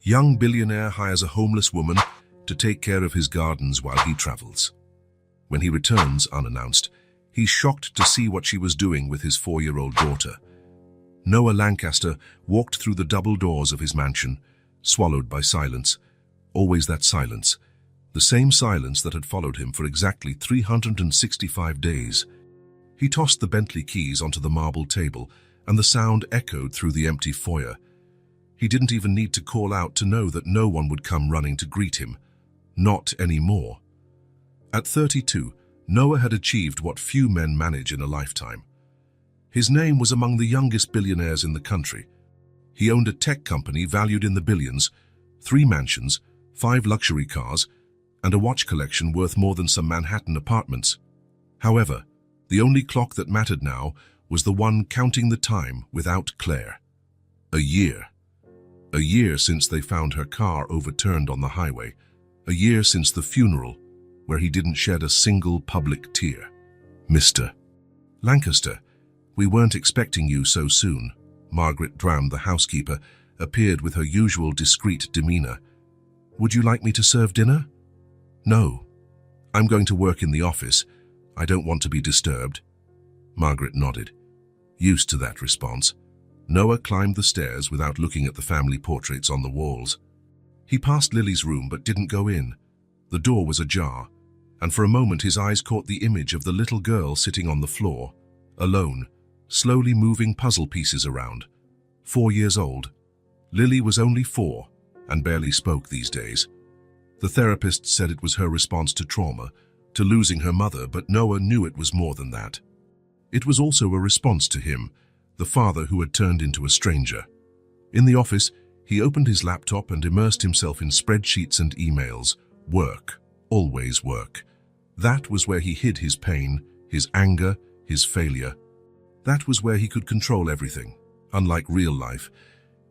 Young billionaire hires a homeless woman to take care of his gardens while he travels. When he returns unannounced, he's shocked to see what she was doing with his 4-year-old daughter. Noah Lancaster walked through the double doors of his mansion, swallowed by silence. Always that silence. The same silence that had followed him for exactly 365 days. He tossed the Bentley keys onto the marble table, and the sound echoed through the empty foyer. He didn't even need to call out to know that no one would come running to greet him. Not anymore. At 32, Noah had achieved what few men manage in a lifetime. His name was among the youngest billionaires in the country. He owned a tech company valued in the billions, 3 mansions, 5 luxury cars, and a watch collection worth more than some Manhattan apartments. However, the only clock that mattered now was the one counting the time without Claire. A year. A year since they found her car overturned on the highway. A year since the funeral, where he didn't shed a single public tear. Mr. Lancaster, we weren't expecting you so soon. Margaret Dram, the housekeeper, appeared with her usual discreet demeanor. Would you like me to serve dinner? No. I'm going to work in the office. I don't want to be disturbed. Margaret nodded. Used to that response, Noah climbed the stairs without looking at the family portraits on the walls. He passed Lily's room but didn't go in. The door was ajar, and for a moment his eyes caught the image of the little girl sitting on the floor, alone, slowly moving puzzle pieces around. 4 years old. Lily was only 4 and barely spoke these days. The therapist said it was her response to trauma, to losing her mother, but Noah knew it was more than that. It was also a response to him, the father who had turned into a stranger. In the office, he opened his laptop and immersed himself in spreadsheets and emails. Work. Always work. That was where he hid his pain, his anger, his failure. That was where he could control everything, unlike real life,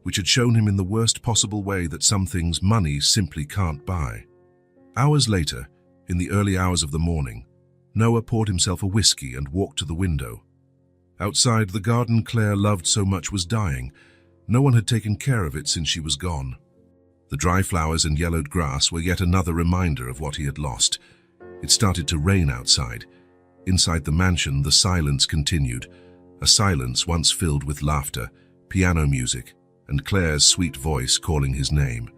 which had shown him in the worst possible way that some things money simply can't buy. Hours later, in the early hours of the morning, Noah poured himself a whiskey and walked to the window. Outside, the garden Claire loved so much was dying. No one had taken care of it since she was gone. The dry flowers and yellowed grass were yet another reminder of what he had lost. It started to rain outside. Inside the mansion, the silence continued, a silence once filled with laughter, piano music, and Claire's sweet voice calling his name.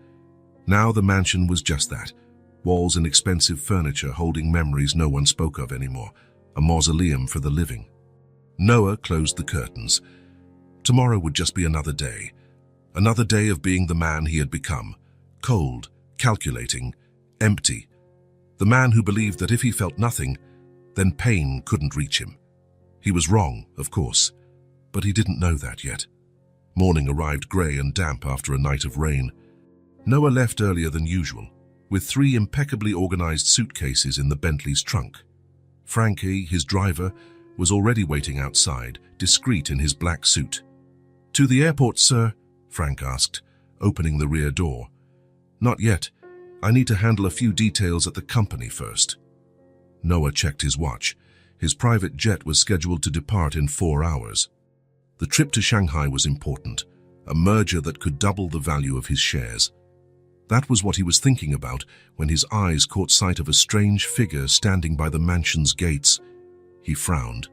Now the mansion was just that, walls and expensive furniture holding memories no one spoke of anymore, a mausoleum for the living. Noah closed the curtains. Tomorrow would just be another day of being the man he had become, cold, calculating, empty. The man who believed that if he felt nothing, then pain couldn't reach him. He was wrong, of course, but he didn't know that yet. Morning arrived grey and damp after a night of rain. Noah left earlier than usual, with 3 impeccably organized suitcases in the Bentley's trunk. Frankie, his driver, was already waiting outside, discreet in his black suit. "To the airport, sir?" Frank asked, opening the rear door. "Not yet. I need to handle a few details at the company first." Noah checked his watch. His private jet was scheduled to depart in 4 hours. The trip to Shanghai was important, a merger that could double the value of his shares. That was what he was thinking about when his eyes caught sight of a strange figure standing by the mansion's gates. He frowned.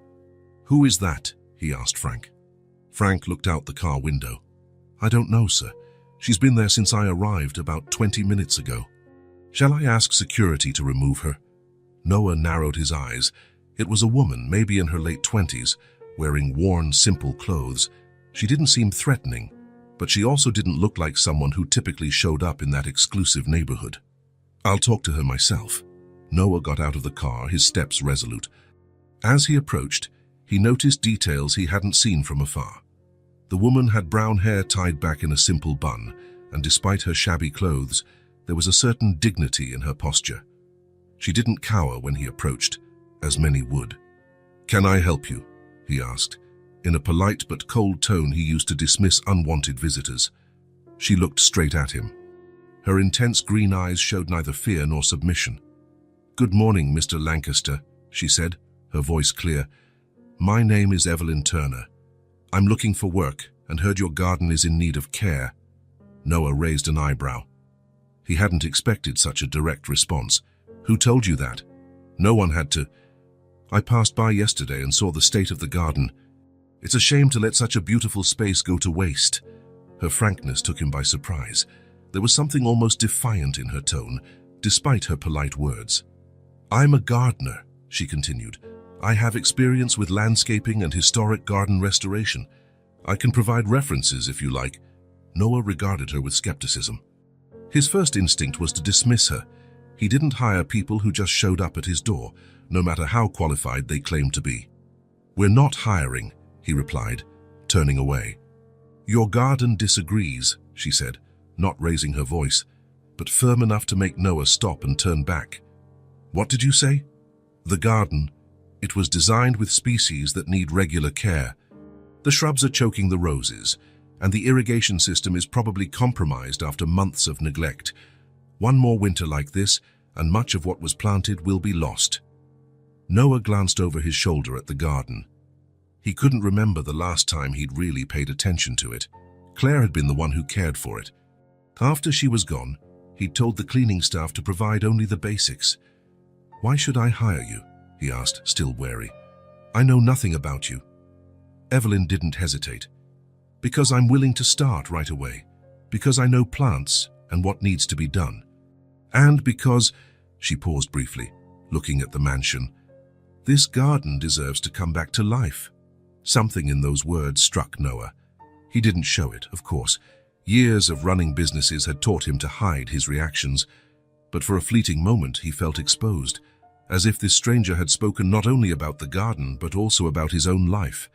"Who is that?" he asked Frank. Frank looked out the car window. "I don't know, sir. She's been there since I arrived about 20 minutes ago." "Shall I ask security to remove her?" Noah narrowed his eyes. It was a woman, maybe in her late 20s, wearing worn, simple clothes. She didn't seem threatening, but she also didn't look like someone who typically showed up in that exclusive neighborhood. "I'll talk to her myself." Noah got out of the car, his steps resolute. As he approached, he noticed details he hadn't seen from afar. The woman had brown hair tied back in a simple bun, and despite her shabby clothes, there was a certain dignity in her posture. She didn't cower when he approached, as many would. "Can I help you?" he asked, in a polite but cold tone he used to dismiss unwanted visitors. She looked straight at him. Her intense green eyes showed neither fear nor submission. "Good morning, Mr. Lancaster," she said, her voice clear. "My name is Evelyn Turner. I'm looking for work and heard your garden is in need of care." Noah raised an eyebrow. He hadn't expected such a direct response. Who told you that? No one had to. I passed by yesterday and saw the state of the garden. It's a shame to let such a beautiful space go to waste. Her frankness took him by surprise. There was something almost defiant in her tone, despite her polite words. I'm a gardener, she continued. I have experience with landscaping and historic garden restoration. I can provide references if you like. Noah regarded her with skepticism. His first instinct was to dismiss her. He didn't hire people who just showed up at his door, no matter how qualified they claimed to be. We're not hiring, he replied, turning away. Your garden disagrees, she said, not raising her voice, but firm enough to make Noah stop and turn back. What did you say? The garden. It was designed with species that need regular care. The shrubs are choking the roses, and the irrigation system is probably compromised after months of neglect. One more winter like this, and much of what was planted will be lost. Noah glanced over his shoulder at the garden. He couldn't remember the last time he'd really paid attention to it. Claire had been the one who cared for it. After she was gone, he'd told the cleaning staff to provide only the basics. Why should I hire you? He asked, still wary. I know nothing about you. Evelyn didn't hesitate. Because I'm willing to start right away. Because I know plants and what needs to be done. And because, she paused briefly, looking at the mansion, this garden deserves to come back to life. Something in those words struck Noah. He didn't show it, of course. Years of running businesses had taught him to hide his reactions, but for a fleeting moment he felt exposed, as if this stranger had spoken not only about the garden but also about his own life.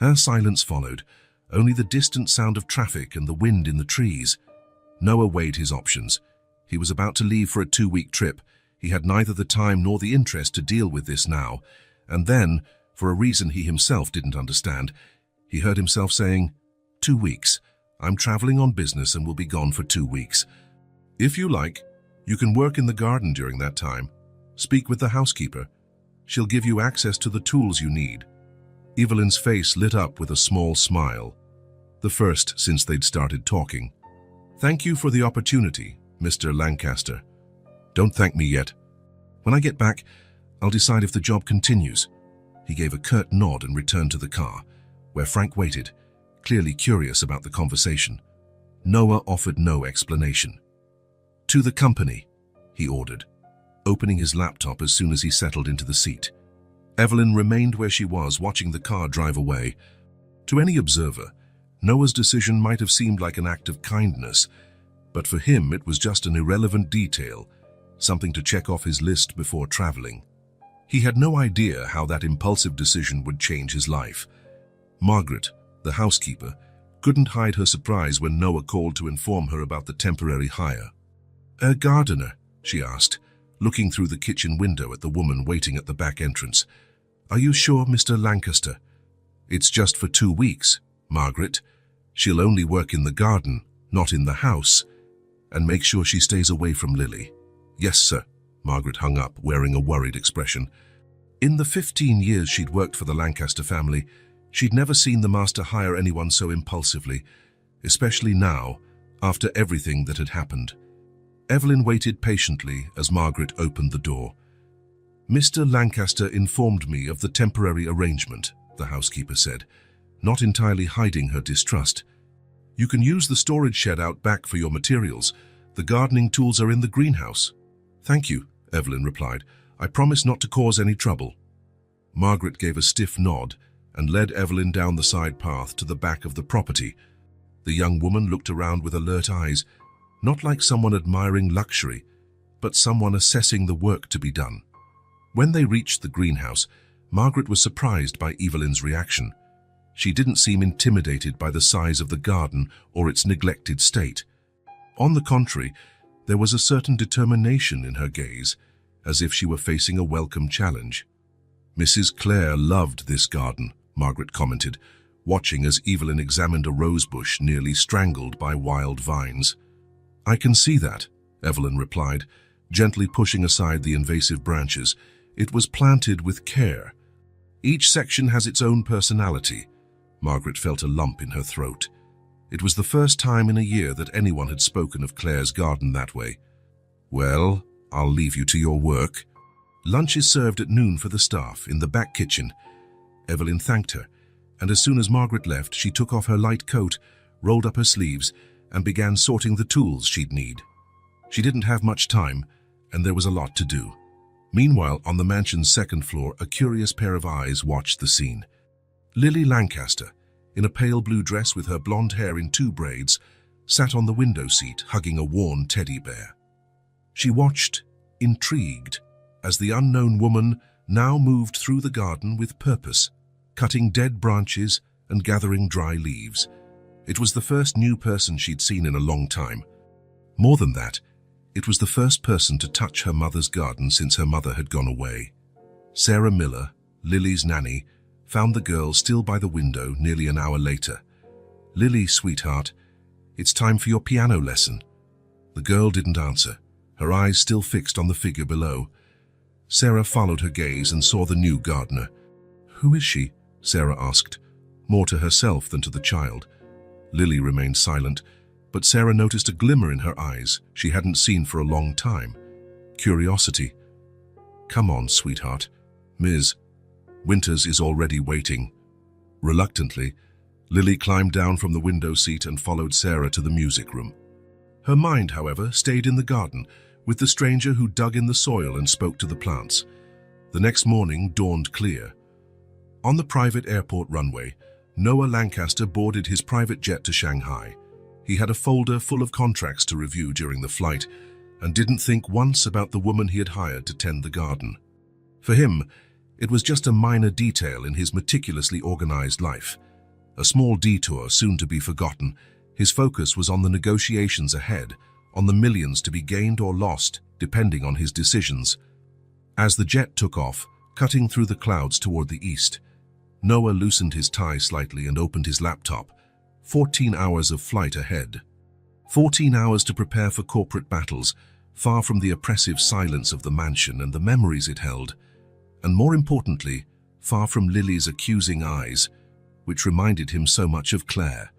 Her silence followed, only the distant sound of traffic and the wind in the trees. Noah weighed his options. He was about to leave for a 2-week trip. He had neither the time nor the interest to deal with this now. And then, for a reason he himself didn't understand, he heard himself saying, 2 weeks. I'm traveling on business and will be gone for 2 weeks. If you like, you can work in the garden during that time. Speak with the housekeeper. She'll give you access to the tools you need. Evelyn's face lit up with a small smile, the first since they'd started talking. Thank you for the opportunity, Mr. Lancaster. Don't thank me yet. When I get back, I'll decide if the job continues. He gave a curt nod and returned to the car, where Frank waited, clearly curious about the conversation. Noah offered no explanation. To the company, he ordered, opening his laptop as soon as he settled into the seat. Evelyn remained where she was, watching the car drive away. To any observer, Noah's decision might have seemed like an act of kindness, but for him it was just an irrelevant detail, something to check off his list before traveling. He had no idea how that impulsive decision would change his life. Margaret, the housekeeper, couldn't hide her surprise when Noah called to inform her about the temporary hire. A gardener, she asked, looking through the kitchen window at the woman waiting at the back entrance. Are you sure, Mr. Lancaster? It's just for 2 weeks, Margaret. She'll only work in the garden, not in the house. And make sure she stays away from Lily. Yes, sir. Margaret hung up, wearing a worried expression. In the 15 years she'd worked for the Lancaster family, she'd never seen the master hire anyone so impulsively, especially now, after everything that had happened. Evelyn waited patiently as Margaret opened the door. Mr. Lancaster informed me of the temporary arrangement, the housekeeper said, not entirely hiding her distrust. You can use the storage shed out back for your materials. The gardening tools are in the greenhouse. Thank you, Evelyn replied. I promise not to cause any trouble. Margaret gave a stiff nod and led Evelyn down the side path to the back of the property. The young woman looked around with alert eyes, not like someone admiring luxury, but someone assessing the work to be done. When they reached the greenhouse, Margaret was surprised by Evelyn's reaction. She didn't seem intimidated by the size of the garden or its neglected state. On the contrary, there was a certain determination in her gaze, as if she were facing a welcome challenge. Mrs. Clare loved this garden, Margaret commented, watching as Evelyn examined a rosebush nearly strangled by wild vines. I can see that, Evelyn replied, gently pushing aside the invasive branches. It was planted with care. Each section has its own personality. Margaret felt a lump in her throat. It was the first time in a year that anyone had spoken of Claire's garden that way. "Well, I'll leave you to your work." Lunch is served at noon for the staff in the back kitchen. Evelyn thanked her, and as soon as Margaret left, she took off her light coat, rolled up her sleeves, and began sorting the tools she'd need. She didn't have much time, and there was a lot to do. Meanwhile, on the mansion's second floor, a curious pair of eyes watched the scene. Lily Lancaster, in a pale blue dress with her blonde hair in 2 braids, sat on the window seat hugging a worn teddy bear. She watched, intrigued, as the unknown woman now moved through the garden with purpose, cutting dead branches and gathering dry leaves. It was the first new person she'd seen in a long time. More than that, it was the first person to touch her mother's garden since her mother had gone away. Sarah Miller, Lily's nanny, found the girl still by the window nearly an hour later. "Lily, sweetheart, it's time for your piano lesson." The girl didn't answer, her eyes still fixed on the figure below. Sarah followed her gaze and saw the new gardener. "Who is she?" Sarah asked, more to herself than to the child. Lily remained silent, but Sarah noticed a glimmer in her eyes she hadn't seen for a long time. Curiosity. "Come on, sweetheart. Ms. Winters is already waiting." Reluctantly, Lily climbed down from the window seat and followed Sarah to the music room. Her mind, however, stayed in the garden, with the stranger who dug in the soil and spoke to the plants. The next morning dawned clear. On the private airport runway, Noah Lancaster boarded his private jet to Shanghai. He had a folder full of contracts to review during the flight and didn't think once about the woman he had hired to tend the garden. For him, it was just a minor detail in his meticulously organized life. A small detour soon to be forgotten. His focus was on the negotiations ahead, on the millions to be gained or lost, depending on his decisions. As the jet took off, cutting through the clouds toward the east, Noah loosened his tie slightly and opened his laptop. 14 hours of flight ahead. 14 hours to prepare for corporate battles, far from the oppressive silence of the mansion and the memories it held, and more importantly, far from Lily's accusing eyes, which reminded him so much of Claire.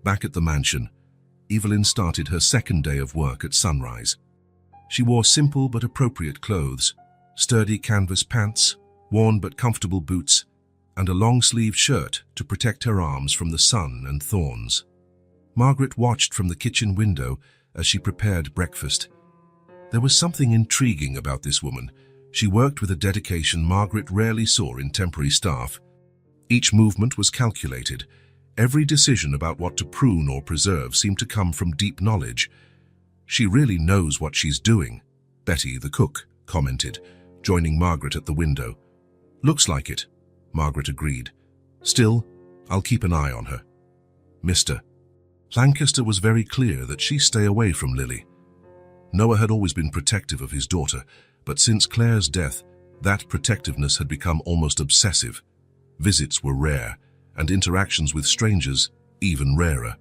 Back at the mansion, Evelyn started her second day of work at sunrise. She wore simple but appropriate clothes, sturdy canvas pants, worn but comfortable boots, and a long-sleeved shirt to protect her arms from the sun and thorns. Margaret watched from the kitchen window as she prepared breakfast. There was something intriguing about this woman. She worked with a dedication Margaret rarely saw in temporary staff. Each movement was calculated. Every decision about what to prune or preserve seemed to come from deep knowledge. "She really knows what she's doing," Betty, the cook, commented, joining Margaret at the window. "Looks like it," Margaret agreed. "Still, I'll keep an eye on her." Mr. Lancaster was very clear that she stay away from Lily. Noah had always been protective of his daughter, but since Claire's death, that protectiveness had become almost obsessive. Visits were rare, and interactions with strangers even rarer.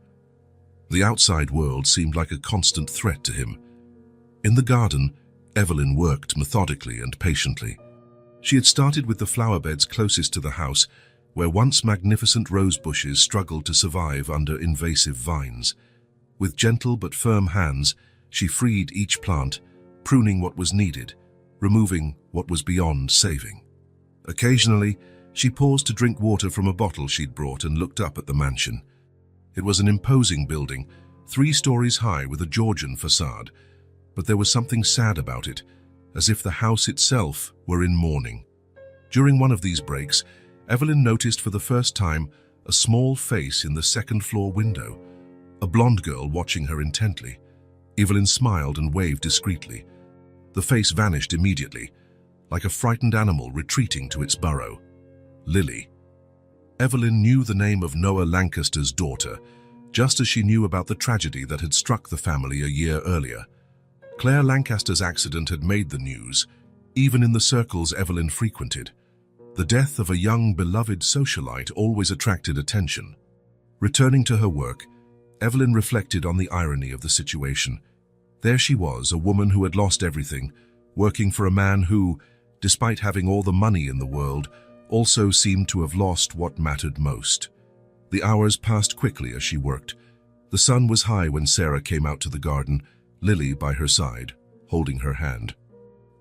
The outside world seemed like a constant threat to him. In the garden, Evelyn worked methodically and patiently. She had started with the flower beds closest to the house, where once magnificent rose bushes struggled to survive under invasive vines. With gentle but firm hands, she freed each plant, pruning what was needed, removing what was beyond saving. Occasionally, she paused to drink water from a bottle she'd brought and looked up at the mansion. It was an imposing building, 3 stories high with a Georgian facade, but there was something sad about it, as if the house itself were in mourning. During one of these breaks, Evelyn noticed for the first time a small face in the second-floor window, a blonde girl watching her intently. Evelyn smiled and waved discreetly. The face vanished immediately, like a frightened animal retreating to its burrow. Lily. Evelyn knew the name of Noah Lancaster's daughter, just as she knew about the tragedy that had struck the family a year earlier. Claire Lancaster's accident had made the news, even in the circles Evelyn frequented. The death of a young, beloved socialite always attracted attention. Returning to her work, Evelyn reflected on the irony of the situation. There she was, a woman who had lost everything, working for a man who, despite having all the money in the world, also seemed to have lost what mattered most. The hours passed quickly as she worked. The sun was high when Sarah came out to the garden, Lily by her side, holding her hand.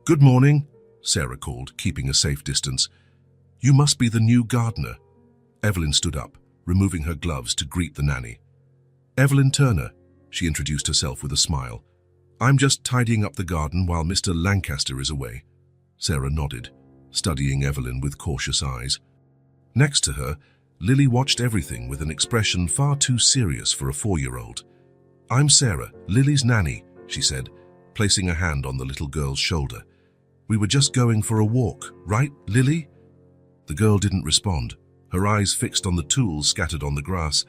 "Good morning," Sarah called, keeping a safe distance. "You must be the new gardener." Evelyn stood up, removing her gloves to greet the nanny. "Evelyn Turner," she introduced herself with a smile. "I'm just tidying up the garden while Mr. Lancaster is away." Sarah nodded, studying Evelyn with cautious eyes. Next to her, Lily watched everything with an expression far too serious for a 4-year-old. "I'm Sarah, Lily's nanny," she said, placing a hand on the little girl's shoulder. "We were just going for a walk, right, Lily?" The girl didn't respond, her eyes fixed on the tools scattered on the grass.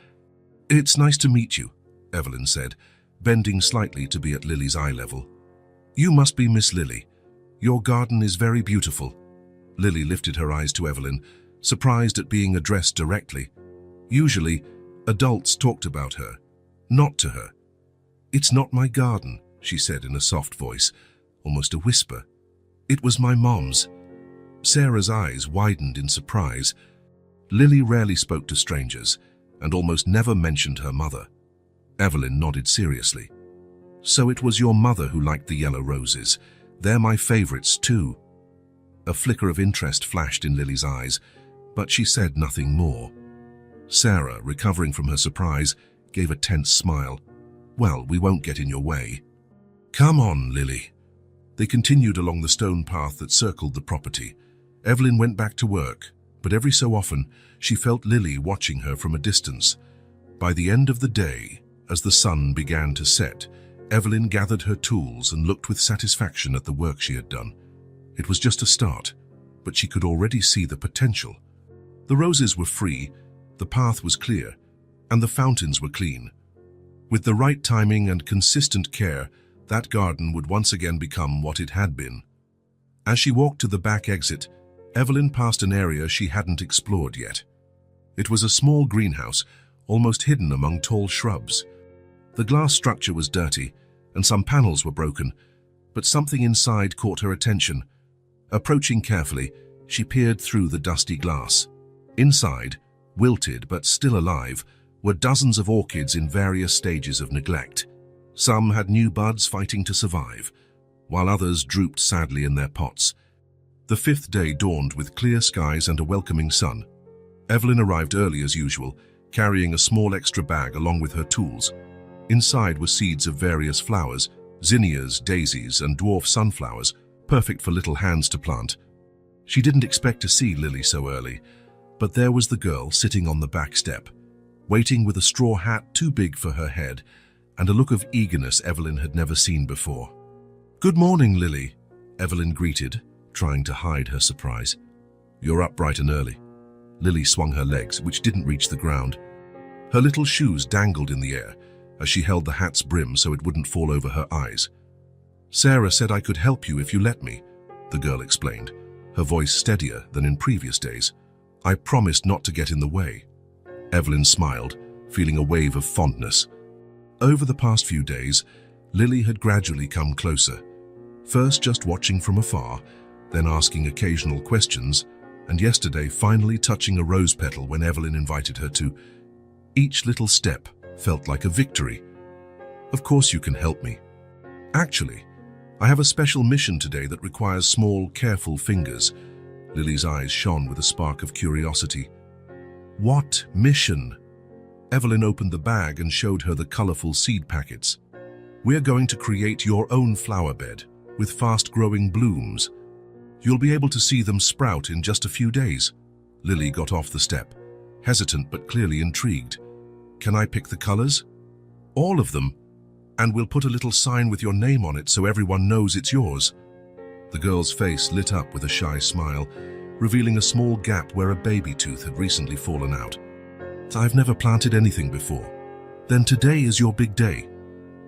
"It's nice to meet you," Evelyn said, bending slightly to be at Lily's eye level. "You must be Miss Lily. Your garden is very beautiful." Lily lifted her eyes to Evelyn, surprised at being addressed directly. Usually, adults talked about her, not to her. "It's not my garden," she said in a soft voice, almost a whisper. "It was my mom's." Sarah's eyes widened in surprise. Lily rarely spoke to strangers, and almost never mentioned her mother. Evelyn nodded seriously. "So it was your mother who liked the yellow roses. They're my favorites too." A flicker of interest flashed in Lily's eyes, but she said nothing more. Sarah, recovering from her surprise, gave a tense smile. "Well, we won't get in your way." "Come on, Lily." They continued along the stone path that circled the property. Evelyn went back to work, but every so often she felt Lily watching her from a distance. By the end of the day, as the sun began to set, Evelyn gathered her tools and looked with satisfaction at the work she had done. It was just a start, but she could already see the potential. The roses were free, the path was clear, and the fountains were clean. With the right timing and consistent care, that garden would once again become what it had been. As she walked to the back exit, Evelyn passed an area she hadn't explored yet. It was a small greenhouse, almost hidden among tall shrubs. The glass structure was dirty, and some panels were broken, but something inside caught her attention. Approaching carefully, she peered through the dusty glass. Inside, wilted but still alive, were dozens of orchids in various stages of neglect. Some had new buds fighting to survive, while others drooped sadly in their pots. The 5th day dawned with clear skies and a welcoming sun. Evelyn arrived early as usual, carrying a small extra bag along with her tools. Inside were seeds of various flowers, zinnias, daisies, and dwarf sunflowers, perfect for little hands to plant. She didn't expect to see Lily so early, but there was the girl sitting on the back step, waiting with a straw hat too big for her head, and a look of eagerness Evelyn had never seen before. "Good morning, Lily," Evelyn greeted, trying to hide her surprise. "You're up bright and early." Lily swung her legs, which didn't reach the ground. Her little shoes dangled in the air as she held the hat's brim so it wouldn't fall over her eyes. "Sarah said I could help you if you let me," the girl explained, her voice steadier than in previous days. "I promised not to get in the way." Evelyn smiled, feeling a wave of fondness. Over the past few days, Lily had gradually come closer, first just watching from afar, then asking occasional questions, and yesterday finally touching a rose petal when Evelyn invited her to. Each little step felt like a victory. "Of course you can help me. Actually, I have a special mission today that requires small, careful fingers." Lily's eyes shone with a spark of curiosity. "What mission?" Evelyn opened the bag and showed her the colorful seed packets. "We're going to create your own flower bed with fast-growing blooms. You'll be able to see them sprout in just a few days." Lily got off the step, hesitant but clearly intrigued. "Can I pick the colors?" "All of them. And we'll put a little sign with your name on it so everyone knows it's yours." The girl's face lit up with a shy smile, revealing a small gap where a baby tooth had recently fallen out. "I've never planted anything before." "Then today is your big day."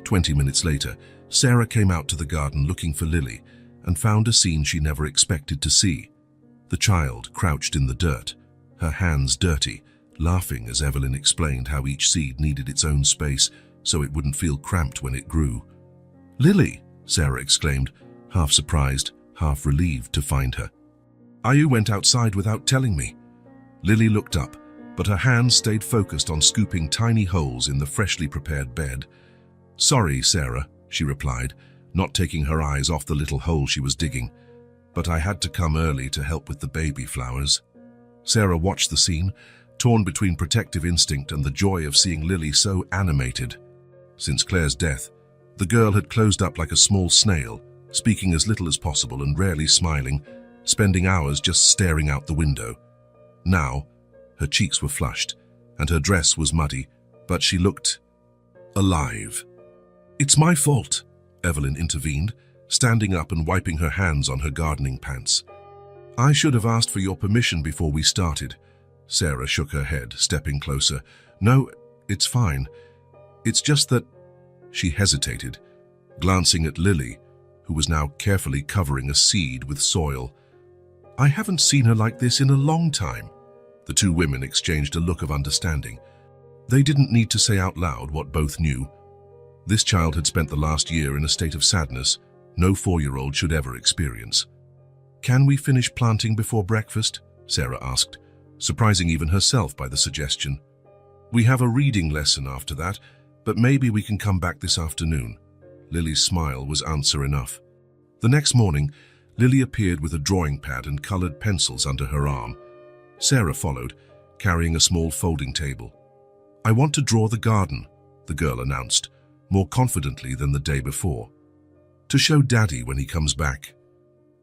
20 minutes later, Sarah came out to the garden looking for Lily and found a scene she never expected to see. The child crouched in the dirt, her hands dirty, laughing as Evelyn explained how each seed needed its own space so it wouldn't feel cramped when it grew. "Lily," Sarah exclaimed, half surprised, half relieved to find her. "You went outside without telling me." Lily looked up, but her hands stayed focused on scooping tiny holes in the freshly prepared bed. "Sorry, Sarah," she replied, not taking her eyes off the little hole she was digging. "But I had to come early to help with the baby flowers." Sarah watched the scene, torn between protective instinct and the joy of seeing Lily so animated. Since Claire's death, the girl had closed up like a small snail, speaking as little as possible and rarely smiling, spending hours just staring out the window. Now, her cheeks were flushed, and her dress was muddy, but she looked alive. "It's my fault," Evelyn intervened, standing up and wiping her hands on her gardening pants. "I should have asked for your permission before we started." Sarah shook her head, stepping closer. "No, it's fine. It's just that—" She hesitated, glancing at Lily, who was now carefully covering a seed with soil. "I haven't seen her like this in a long time." The two women exchanged a look of understanding. They didn't need to say out loud what both knew. This child had spent the last year in a state of sadness no 4-year-old should ever experience. "Can we finish planting before breakfast?" Sarah asked, surprising even herself by the suggestion. "We have a reading lesson after that, but maybe we can come back this afternoon." Lily's smile was answer enough. The next morning, Lily appeared with a drawing pad and colored pencils under her arm. Sarah followed, carrying a small folding table. "I want to draw the garden," the girl announced, more confidently than the day before. "To show Daddy when he comes back."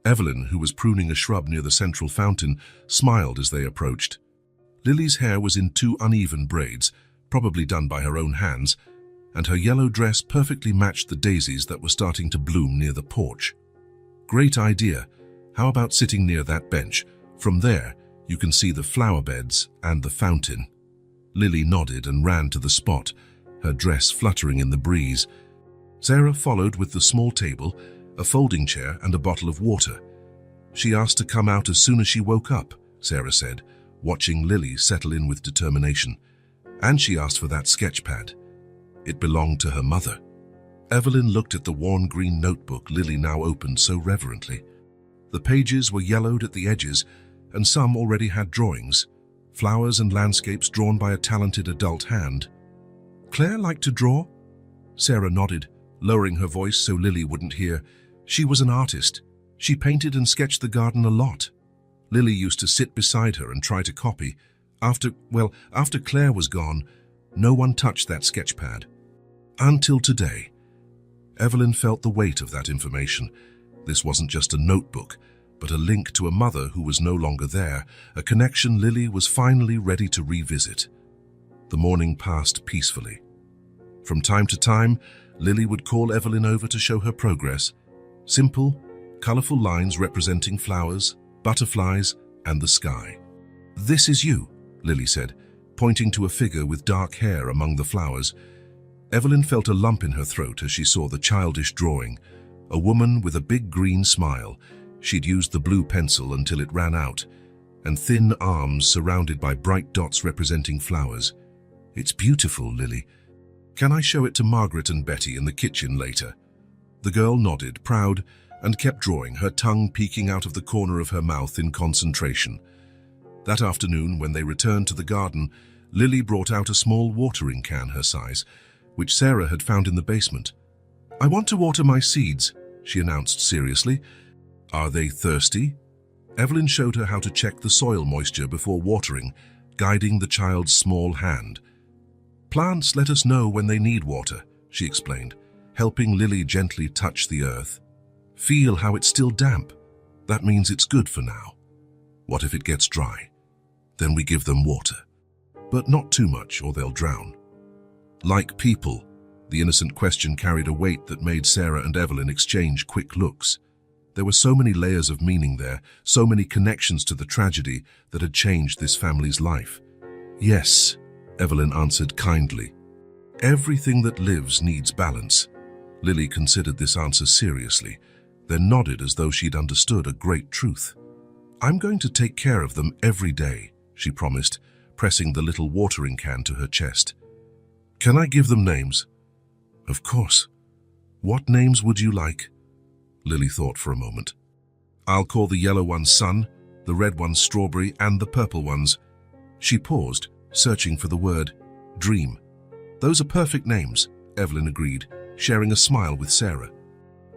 Evelyn, who was pruning a shrub near the central fountain, smiled as they approached. Lily's hair was in 2 uneven braids, probably done by her own hands, and her yellow dress perfectly matched the daisies that were starting to bloom near the porch. "Great idea. How about sitting near that bench? From there, you can see the flower beds and the fountain." Lily nodded and ran to the spot, her dress fluttering in the breeze. Sarah followed with the small table, a folding chair and a bottle of water. "She asked to come out as soon as she woke up," Sarah said, watching Lily settle in with determination. "And she asked for that sketch pad. It belonged to her mother." Evelyn looked at the worn green notebook Lily now opened so reverently. The pages were yellowed at the edges, and some already had drawings, flowers and landscapes drawn by a talented adult hand. "Claire liked to draw?" Sarah nodded, lowering her voice so Lily wouldn't hear. "She was an artist. She painted and sketched the garden a lot." Lily used to sit beside her and try to copy. After Claire was gone, no one touched that sketch pad. Until today. Evelyn felt the weight of that information. This wasn't just a notebook, but a link to a mother who was no longer there, a connection Lily was finally ready to revisit. The morning passed peacefully. From time to time, Lily would call Evelyn over to show her progress. Simple, colorful lines representing flowers, butterflies, and the sky. "This is you," Lily said, pointing to a figure with dark hair among the flowers. Evelyn felt a lump in her throat as she saw the childish drawing, a woman with a big green smile. She'd used the blue pencil until it ran out, and thin arms surrounded by bright dots representing flowers. "It's beautiful, Lily. Can I show it to Margaret and Betty in the kitchen later?" The girl nodded, proud, and kept drawing, her tongue peeking out of the corner of her mouth in concentration. That afternoon, when they returned to the garden, Lily brought out a small watering can her size, which Sarah had found in the basement. "I want to water my seeds," she announced seriously. "Are they thirsty?" Evelyn showed her how to check the soil moisture before watering, guiding the child's small hand. "Plants let us know when they need water," she explained, helping Lily gently touch the earth. "Feel how it's still damp. That means it's good for now. What if it gets dry? Then we give them water. But not too much or they'll drown." Like people, the innocent question carried a weight that made Sarah and Evelyn exchange quick looks. There were so many layers of meaning there, so many connections to the tragedy that had changed this family's life. "Yes," Evelyn answered kindly. "Everything that lives needs balance." Lily considered this answer seriously, then nodded as though she'd understood a great truth. "I'm going to take care of them every day," she promised, pressing the little watering can to her chest. "Can I give them names?" "Of course. What names would you like?" Lily thought for a moment. "I'll call the yellow ones Sun, the red ones Strawberry, and the purple ones—" She paused, searching for the word dream. Those are perfect names, Evelyn agreed, sharing a smile with Sarah.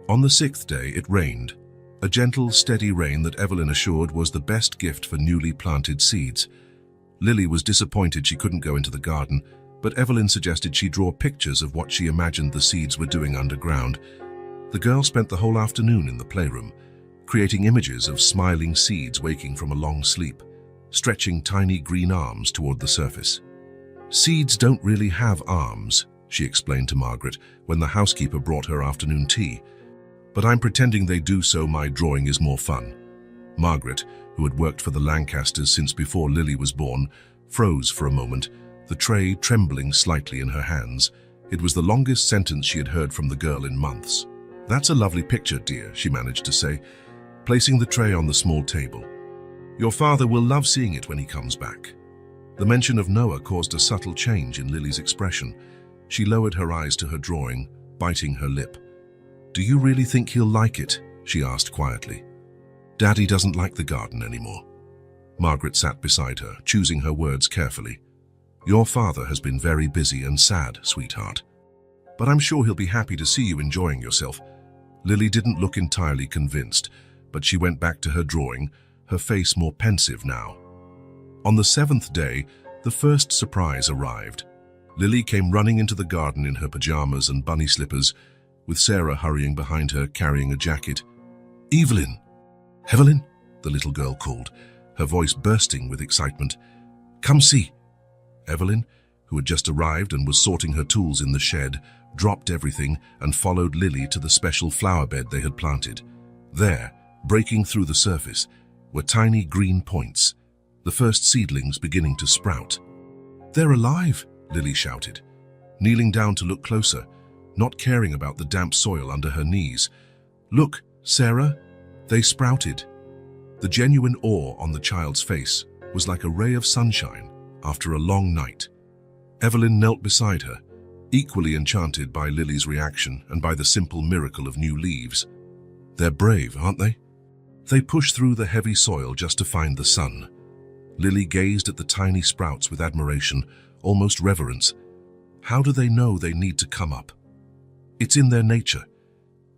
On the 6th day, it rained. A gentle, steady rain that Evelyn assured was the best gift for newly planted seeds. Lily was disappointed she couldn't go into the garden, but Evelyn suggested she draw pictures of what she imagined the seeds were doing underground. The girl spent the whole afternoon in the playroom, creating images of smiling seeds waking from a long sleep, stretching tiny green arms toward the surface. Seeds don't really have arms, she explained to Margaret when the housekeeper brought her afternoon tea. But I'm pretending they do so my drawing is more fun. Margaret, who had worked for the Lancasters since before Lily was born, froze for a moment, the tray trembling slightly in her hands. It was the longest sentence she had heard from the girl in months. "That's a lovely picture, dear," she managed to say, placing the tray on the small table. "Your father will love seeing it when he comes back." The mention of Noah caused a subtle change in Lily's expression. She lowered her eyes to her drawing, biting her lip. "Do you really think he'll like it?" she asked quietly. "Daddy doesn't like the garden anymore." Margaret sat beside her, choosing her words carefully. "Your father has been very busy and sad, sweetheart. But I'm sure he'll be happy to see you enjoying yourself." Lily didn't look entirely convinced, but she went back to her drawing, her face more pensive now. On the 7th day, the first surprise arrived. Lily came running into the garden in her pajamas and bunny slippers, with Sarah hurrying behind her carrying a jacket. "Evelyn! Evelyn!" the little girl called, her voice bursting with excitement. "Come see!" Evelyn, who had just arrived and was sorting her tools in the shed, dropped everything and followed Lily to the special flower bed they had planted. There, breaking through the surface, were tiny green points, the first seedlings beginning to sprout. "They're alive!" Lily shouted, kneeling down to look closer, not caring about the damp soil under her knees. "Look, Sarah, they sprouted." The genuine awe on the child's face was like a ray of sunshine after a long night. Evelyn knelt beside her, equally enchanted by Lily's reaction and by the simple miracle of new leaves. "They're brave, aren't they? They push through the heavy soil just to find the sun." Lily gazed at the tiny sprouts with admiration, almost reverence. How do they know they need to come up? It's in their nature.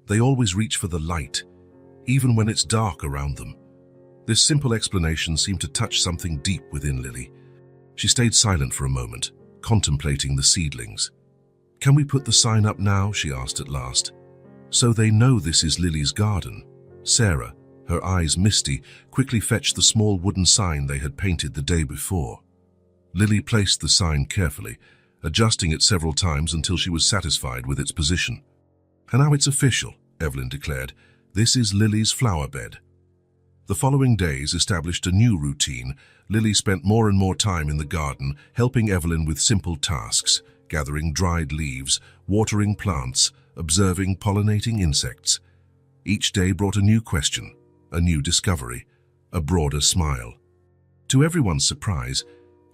They always reach for the light, even when it's dark around them. This simple explanation seemed to touch something deep within Lily. She stayed silent for a moment, contemplating the seedlings. "Can we put the sign up now?" she asked at last. "So they know this is Lily's garden." Sarah, her eyes misty, quickly fetched the small wooden sign they had painted the day before. Lily placed the sign carefully, adjusting it several times until she was satisfied with its position. "And now it's official," Evelyn declared. "This is Lily's flower bed." The following days established a new routine. Lily spent more and more time in the garden, helping Evelyn with simple tasks, gathering dried leaves, watering plants, observing pollinating insects. Each day brought a new question, a new discovery, a broader smile. To everyone's surprise,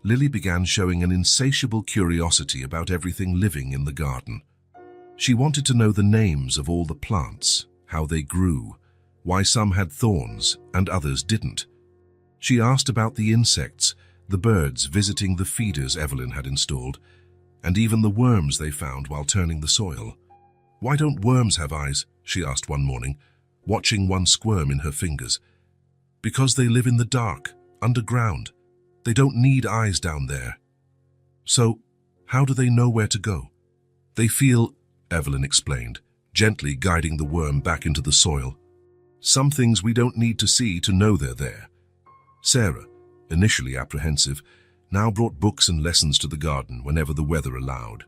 Lily began showing an insatiable curiosity about everything living in the garden. She wanted to know the names of all the plants, how they grew, why some had thorns and others didn't. She asked about the insects, the birds visiting the feeders Evelyn had installed, and even the worms they found while turning the soil. "Why don't worms have eyes?" she asked one morning, watching one squirm in her fingers. "Because they live in the dark, underground. They don't need eyes down there." "So, how do they know where to go?" "They feel," Evelyn explained, gently guiding the worm back into the soil. "Some things we don't need to see to know they're there." Sarah, initially apprehensive, now brought books and lessons to the garden whenever the weather allowed.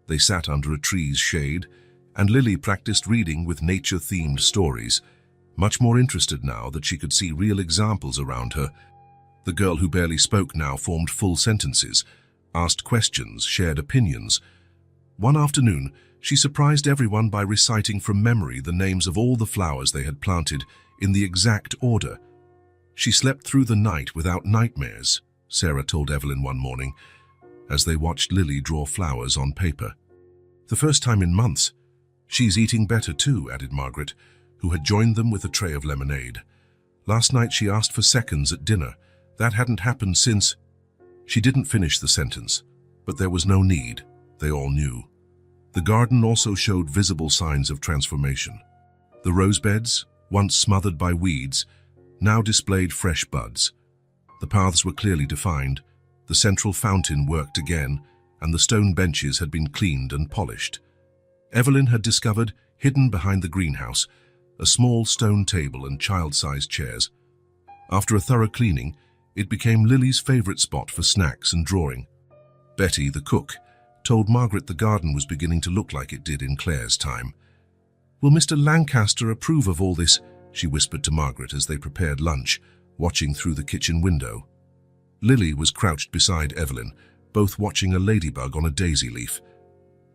They sat under a tree's shade, and Lily practiced reading with nature-themed stories, much more interested now that she could see real examples around her. The girl who barely spoke now formed full sentences, asked questions, shared opinions. One afternoon, she surprised everyone by reciting from memory the names of all the flowers they had planted in the exact order. "She slept through the night without nightmares," Sarah told Evelyn one morning, as they watched Lily draw flowers on paper. "The first time in months. She's eating better too," added Margaret, who had joined them with a tray of lemonade. "Last night she asked for seconds at dinner. That hadn't happened since—" She didn't finish the sentence, but there was no need, they all knew. The garden also showed visible signs of transformation. The rosebeds, once smothered by weeds, now displayed fresh buds. The paths were clearly defined, the central fountain worked again, and the stone benches had been cleaned and polished. Evelyn had discovered, hidden behind the greenhouse, a small stone table and child-sized chairs. After a thorough cleaning, it became Lily's favorite spot for snacks and drawing. Betty, the cook, told Margaret the garden was beginning to look like it did in Claire's time. "Will Mr. Lancaster approve of all this?" she whispered to Margaret as they prepared lunch, watching through the kitchen window. Lily was crouched beside Evelyn, both watching a ladybug on a daisy leaf.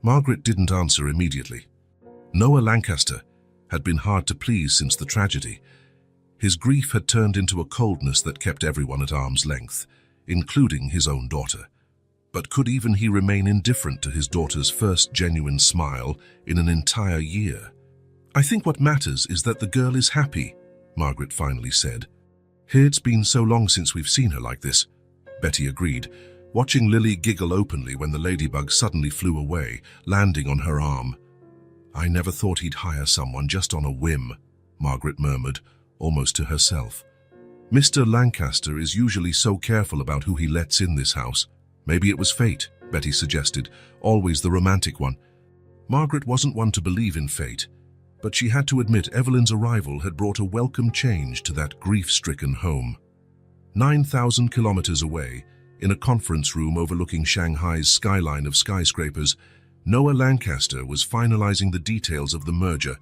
Margaret didn't answer immediately. Noah Lancaster had been hard to please since the tragedy. His grief had turned into a coldness that kept everyone at arm's length, including his own daughter. But could even he remain indifferent to his daughter's first genuine smile in an entire year? "I think what matters is that the girl is happy," Margaret finally said. "It's been so long since we've seen her like this," Betty agreed, watching Lily giggle openly when the ladybug suddenly flew away, landing on her arm. "I never thought he'd hire someone just on a whim," Margaret murmured, almost to herself. "Mr. Lancaster is usually so careful about who he lets in this house. Maybe it was fate," Betty suggested, always the romantic one. Margaret wasn't one to believe in fate, but she had to admit Evelyn's arrival had brought a welcome change to that grief-stricken home. 9,000 kilometers away, in a conference room overlooking Shanghai's skyline of skyscrapers, Noah Lancaster was finalizing the details of the merger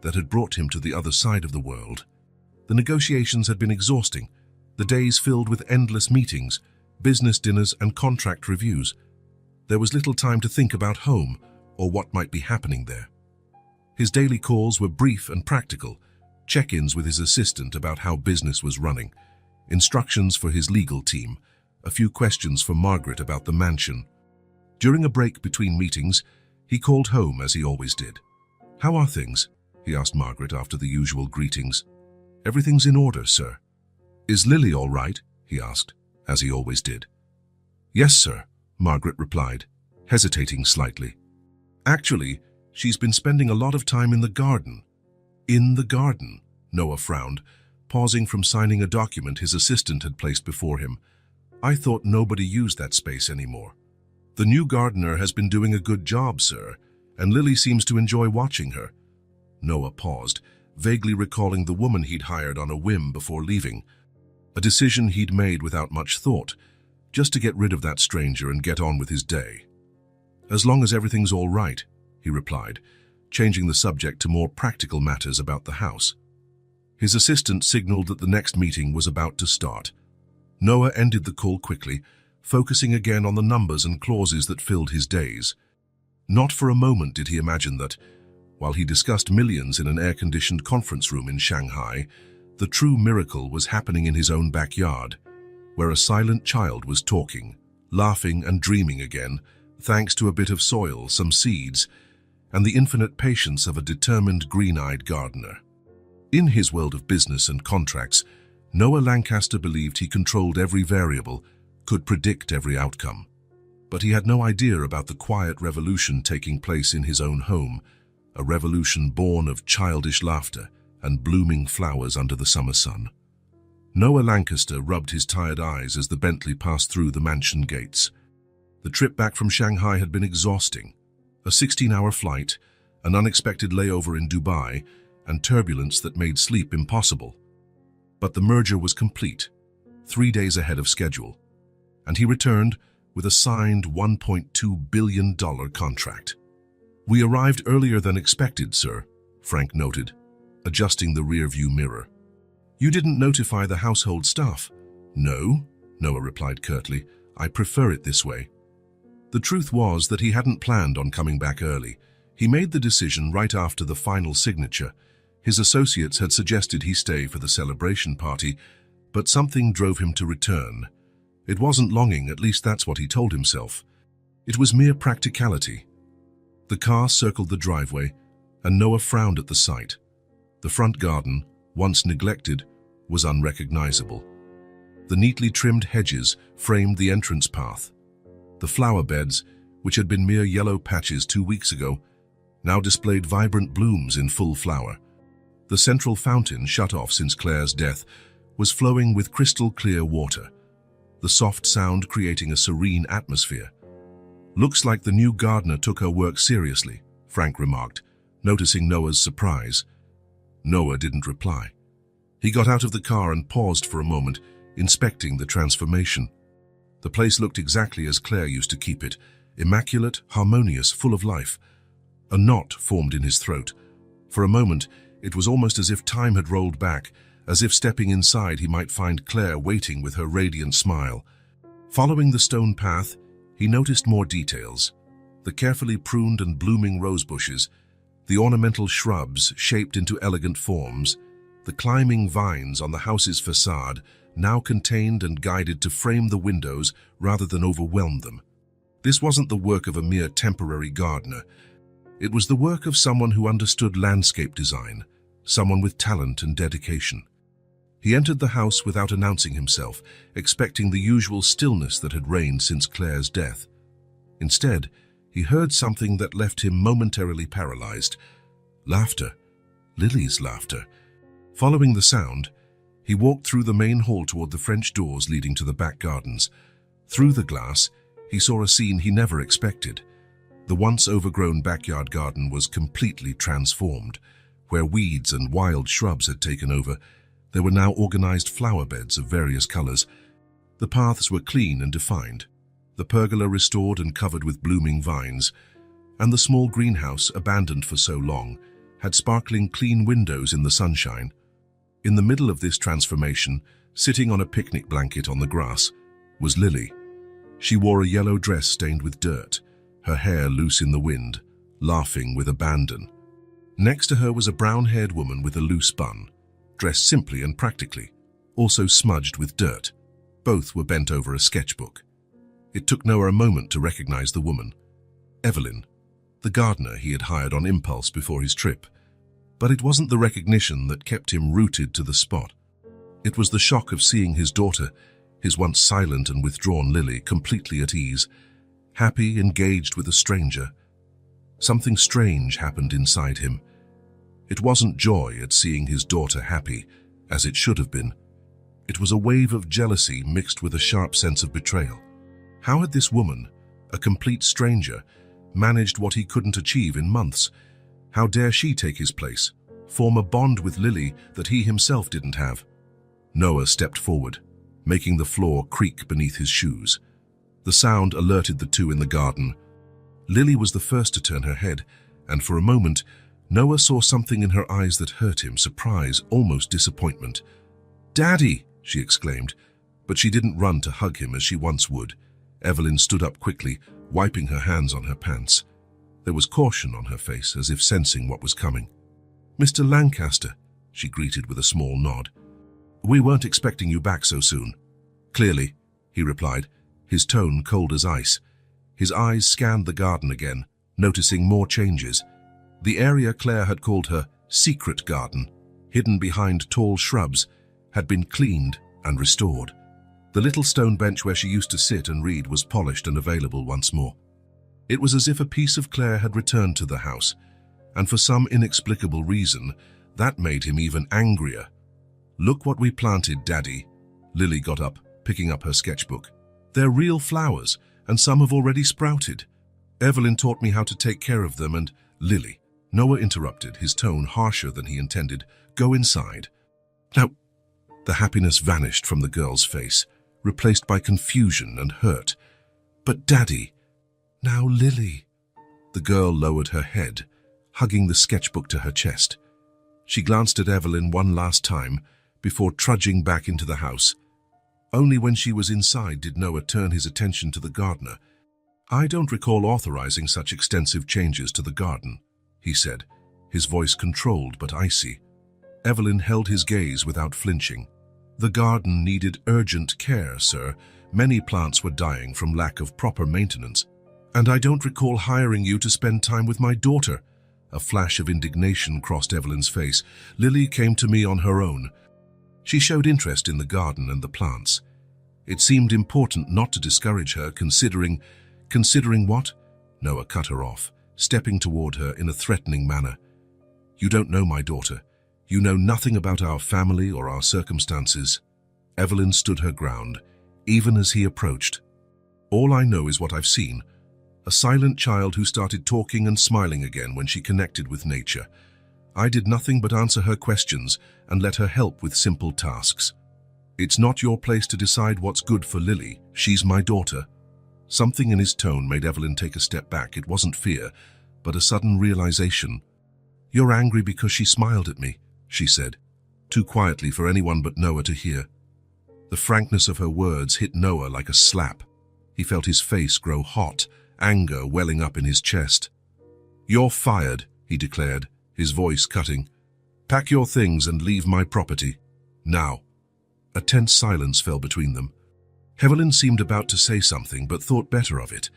that had brought him to the other side of the world. The negotiations had been exhausting, the days filled with endless meetings, business dinners and contract reviews. There was little time to think about home or what might be happening there. His daily calls were brief and practical, check-ins with his assistant about how business was running, instructions for his legal team, a few questions for Margaret about the mansion. During a break between meetings, he called home as he always did. "How are things?" he asked Margaret after the usual greetings. "Everything's in order, sir." "Is Lily all right?" he asked, as he always did. "Yes, sir," Margaret replied, hesitating slightly. "Actually, she's been spending a lot of time in the garden." "In the garden?" Noah frowned, pausing from signing a document his assistant had placed before him. "I thought nobody used that space anymore." "The new gardener has been doing a good job, sir, and Lily seems to enjoy watching her." Noah paused, vaguely recalling the woman he'd hired on a whim before leaving. A decision he'd made without much thought, just to get rid of that stranger and get on with his day. "As long as everything's all right," he replied, changing the subject to more practical matters about the house. His assistant signaled that the next meeting was about to start. Noah ended the call quickly, focusing again on the numbers and clauses that filled his days. Not for a moment did he imagine that, while he discussed millions in an air-conditioned conference room in Shanghai, the true miracle was happening in his own backyard, where a silent child was talking, laughing and dreaming again, thanks to a bit of soil, some seeds, and the infinite patience of a determined green-eyed gardener. In his world of business and contracts, Noah Lancaster believed he controlled every variable, could predict every outcome. But he had no idea about the quiet revolution taking place in his own home, a revolution born of childish laughter and blooming flowers under the summer sun. Noah Lancaster rubbed his tired eyes as the Bentley passed through the mansion gates. The trip back from Shanghai had been exhausting. A 16-hour flight, an unexpected layover in Dubai, and turbulence that made sleep impossible. But the merger was complete, 3 days ahead of schedule, and he returned with a signed $1.2 billion contract. "We arrived earlier than expected, sir," Frank noted, adjusting the rear-view mirror. "You didn't notify the household staff?" "No," Noah replied curtly. "I prefer it this way." The truth was that he hadn't planned on coming back early. He made the decision right after the final signature. His associates had suggested he stay for the celebration party, but something drove him to return. It wasn't longing, at least that's what he told himself. It was mere practicality. The car circled the driveway, and Noah frowned at the sight. The front garden, once neglected, was unrecognizable. The neatly trimmed hedges framed the entrance path. The flower beds, which had been mere yellow patches 2 weeks ago, now displayed vibrant blooms in full flower. The central fountain, shut off since Claire's death, was flowing with crystal-clear water, the soft sound creating a serene atmosphere. "Looks like the new gardener took her work seriously," Frank remarked, noticing Noah's surprise. Noah didn't reply. He got out of the car and paused for a moment, inspecting the transformation. The place looked exactly as Claire used to keep it, immaculate, harmonious, full of life. A knot formed in his throat. For a moment, it was almost as if time had rolled back, as if stepping inside he might find Claire waiting with her radiant smile. Following the stone path, he noticed more details. The carefully pruned and blooming rose bushes, the ornamental shrubs shaped into elegant forms, the climbing vines on the house's facade, now contained and guided to frame the windows rather than overwhelm them. This wasn't the work of a mere temporary gardener. It was the work of someone who understood landscape design, someone with talent and dedication. He entered the house without announcing himself, expecting the usual stillness that had reigned since Claire's death. Instead, he heard something that left him momentarily paralyzed. Laughter. Lily's laughter. Following the sound, he walked through the main hall toward the French doors leading to the back gardens. Through the glass, he saw a scene he never expected. The once overgrown backyard garden was completely transformed. Where weeds and wild shrubs had taken over, there were now organized flower beds of various colors. The paths were clean and defined, the pergola restored and covered with blooming vines, and the small greenhouse, abandoned for so long, had sparkling clean windows in the sunshine. In the middle of this transformation, sitting on a picnic blanket on the grass, was Lily. She wore a yellow dress stained with dirt, her hair loose in the wind, laughing with abandon. Next to her was a brown-haired woman with a loose bun, dressed simply and practically, also smudged with dirt. Both were bent over a sketchbook. It took Noah a moment to recognize the woman. Evelyn, the gardener he had hired on impulse before his trip. But it wasn't the recognition that kept him rooted to the spot. It was the shock of seeing his daughter, his once silent and withdrawn Lily, completely at ease, happy, engaged with a stranger. Something strange happened inside him. It wasn't joy at seeing his daughter happy, as it should have been. It was a wave of jealousy mixed with a sharp sense of betrayal. How had this woman, a complete stranger, managed what he couldn't achieve in months? How dare she take his place, form a bond with Lily that he himself didn't have? Noah stepped forward, making the floor creak beneath his shoes. The sound alerted the two in the garden. Lily was the first to turn her head, and for a moment, Noah saw something in her eyes that hurt him, surprise, almost disappointment. "Daddy!" she exclaimed, but she didn't run to hug him as she once would. Evelyn stood up quickly, wiping her hands on her pants. There was caution on her face, as if sensing what was coming. "Mr. Lancaster," she greeted with a small nod. "We weren't expecting you back so soon." "Clearly," he replied, his tone cold as ice. His eyes scanned the garden again, noticing more changes. The area Claire had called her secret garden, hidden behind tall shrubs, had been cleaned and restored. The little stone bench where she used to sit and read was polished and available once more. It was as if a piece of Claire had returned to the house, and for some inexplicable reason, that made him even angrier. "Look what we planted, Daddy." Lily got up, picking up her sketchbook. "They're real flowers, and some have already sprouted. Evelyn taught me how to take care of them, and—" "Lily," Noah interrupted, his tone harsher than he intended. "Go inside." Now, the happiness vanished from the girl's face, replaced by confusion and hurt. "But Daddy—" "Now, Lily." The girl lowered her head, hugging the sketchbook to her chest. She glanced at Evelyn one last time before trudging back into the house. Only when she was inside did Noah turn his attention to the gardener. "I don't recall authorizing such extensive changes to the garden," he said, his voice controlled but icy. Evelyn held his gaze without flinching. "The garden needed urgent care, sir. Many plants were dying from lack of proper maintenance. And I don't recall hiring you to spend time with my daughter." A flash of indignation crossed Evelyn's face. "Lily came to me on her own. She showed interest in the garden and the plants. It seemed important not to discourage her, considering what? Noah cut her off, stepping toward her in a threatening manner. You don't know my daughter. You know nothing about our family or our circumstances. Evelyn stood her ground, even as he approached. All I know is what I've seen. A silent child who started talking and smiling again when she connected with nature. I did nothing but answer her questions and let her help with simple tasks. It's not your place to decide what's good for Lily. She's my daughter. Something in his tone made Evelyn take a step back. It wasn't fear, but a sudden realization. You're angry because she smiled at me, she said, too quietly for anyone but Noah to hear. The frankness of her words hit Noah like a slap. He felt his face grow hot, anger welling up in his chest. You're fired, he declared, his voice cutting. Pack your things and leave my property. Now. A tense silence fell between them. Evelyn seemed about to say something, but thought better of it.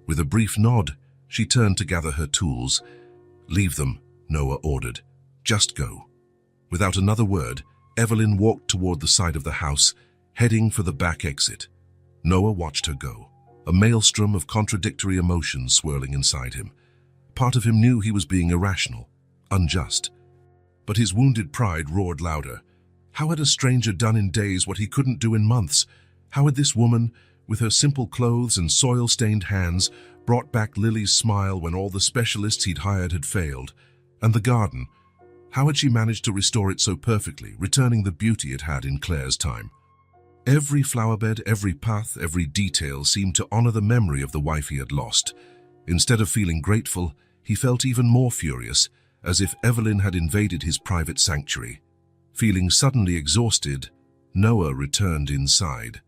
With a brief nod, she turned to gather her tools. Leave them, Noah ordered. Just go. Without another word, Evelyn walked toward the side of the house, heading for the back exit. Noah watched her go, a maelstrom of contradictory emotions swirling inside him. Part of him knew he was being irrational, unjust. But his wounded pride roared louder. How had a stranger done in days what he couldn't do in months? How had this woman, with her simple clothes and soil-stained hands, brought back Lily's smile when all the specialists he'd hired had failed? And the garden, how had she managed to restore it so perfectly, returning the beauty it had in Claire's time? Every flowerbed, every path, every detail seemed to honor the memory of the wife he had lost. Instead of feeling grateful, he felt even more furious, as if Evelyn had invaded his private sanctuary. Feeling suddenly exhausted, Noah returned inside.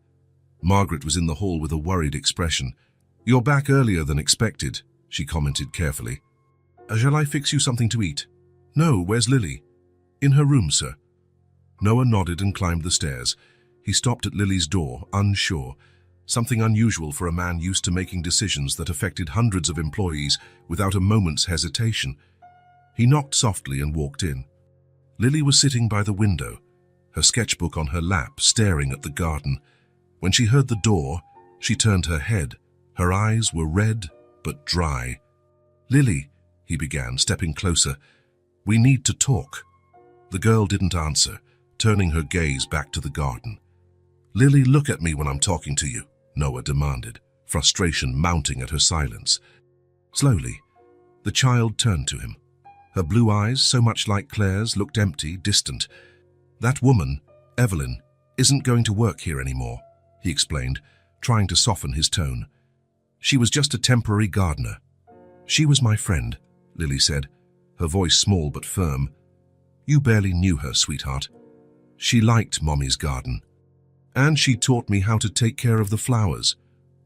Margaret was in the hall with a worried expression. You're back earlier than expected, she commented carefully. Shall I fix you something to eat? No, where's Lily? In her room, sir. Noah nodded and climbed the stairs. He stopped at Lily's door, unsure, something unusual for a man used to making decisions that affected hundreds of employees without a moment's hesitation. He knocked softly and walked in. Lily was sitting by the window, her sketchbook on her lap, staring at the garden. When she heard the door, she turned her head. Her eyes were red but dry. Lily, he began, stepping closer. We need to talk. The girl didn't answer, turning her gaze back to the garden. Lily, look at me when I'm talking to you, Noah demanded, frustration mounting at her silence. Slowly, the child turned to him. Her blue eyes, so much like Claire's, looked empty, distant. That woman, Evelyn, isn't going to work here anymore, he explained, trying to soften his tone. She was just a temporary gardener. She was my friend, Lily said, her voice small but firm. You barely knew her, sweetheart. She liked Mommy's garden. And she taught me how to take care of the flowers.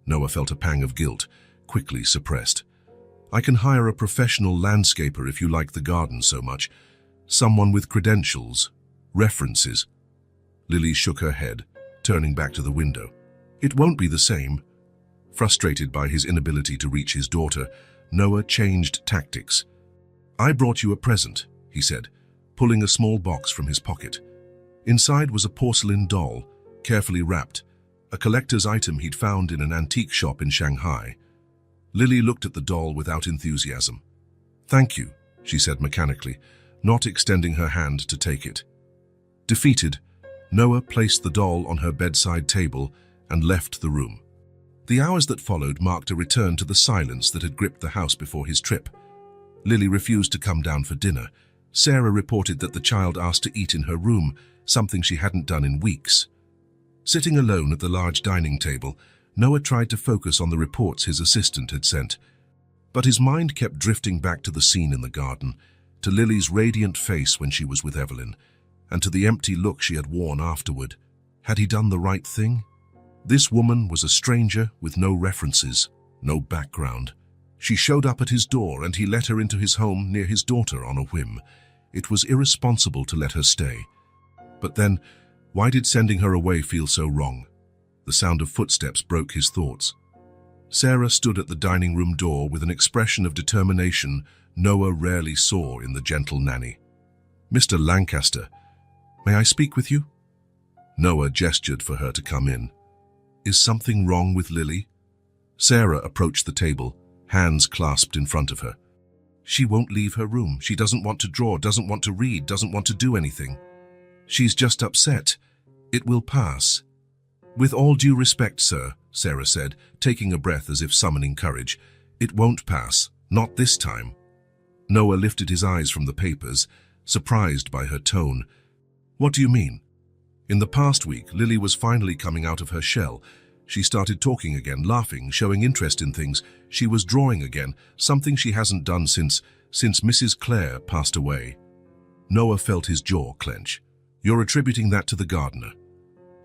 Noah felt a pang of guilt, quickly suppressed. I can hire a professional landscaper if you like the garden so much. Someone with credentials, references. Lily shook her head, turning back to the window. It won't be the same. Frustrated by his inability to reach his daughter, Noah changed tactics. I brought you a present, he said, pulling a small box from his pocket. Inside was a porcelain doll, carefully wrapped, a collector's item he'd found in an antique shop in Shanghai. Lily looked at the doll without enthusiasm. Thank you, she said mechanically, not extending her hand to take it. Defeated, Noah placed the doll on her bedside table and left the room. The hours that followed marked a return to the silence that had gripped the house before his trip. Lily refused to come down for dinner. Sarah reported that the child asked to eat in her room, something she hadn't done in weeks. Sitting alone at the large dining table, Noah tried to focus on the reports his assistant had sent. But his mind kept drifting back to the scene in the garden, to Lily's radiant face when she was with Evelyn, and to the empty look she had worn afterward. Had he done the right thing? This woman was a stranger with no references, no background. She showed up at his door and he let her into his home near his daughter on a whim. It was irresponsible to let her stay. But then, why did sending her away feel so wrong? The sound of footsteps broke his thoughts. Sarah stood at the dining room door with an expression of determination Noah rarely saw in the gentle nanny. Mr. Lancaster, may I speak with you? Noah gestured for her to come in. Is something wrong with Lily? Sarah approached the table, hands clasped in front of her. She won't leave her room. She doesn't want to draw, doesn't want to read, doesn't want to do anything. She's just upset. It will pass. With all due respect, sir, Sarah said, taking a breath as if summoning courage. It won't pass. Not this time. Noah lifted his eyes from the papers, surprised by her tone. What do you mean? In the past week, Lily was finally coming out of her shell. She started talking again, laughing, showing interest in things. She was drawing again, something she hasn't done since Mrs. Clare passed away. Noah felt his jaw clench. You're attributing that to the gardener.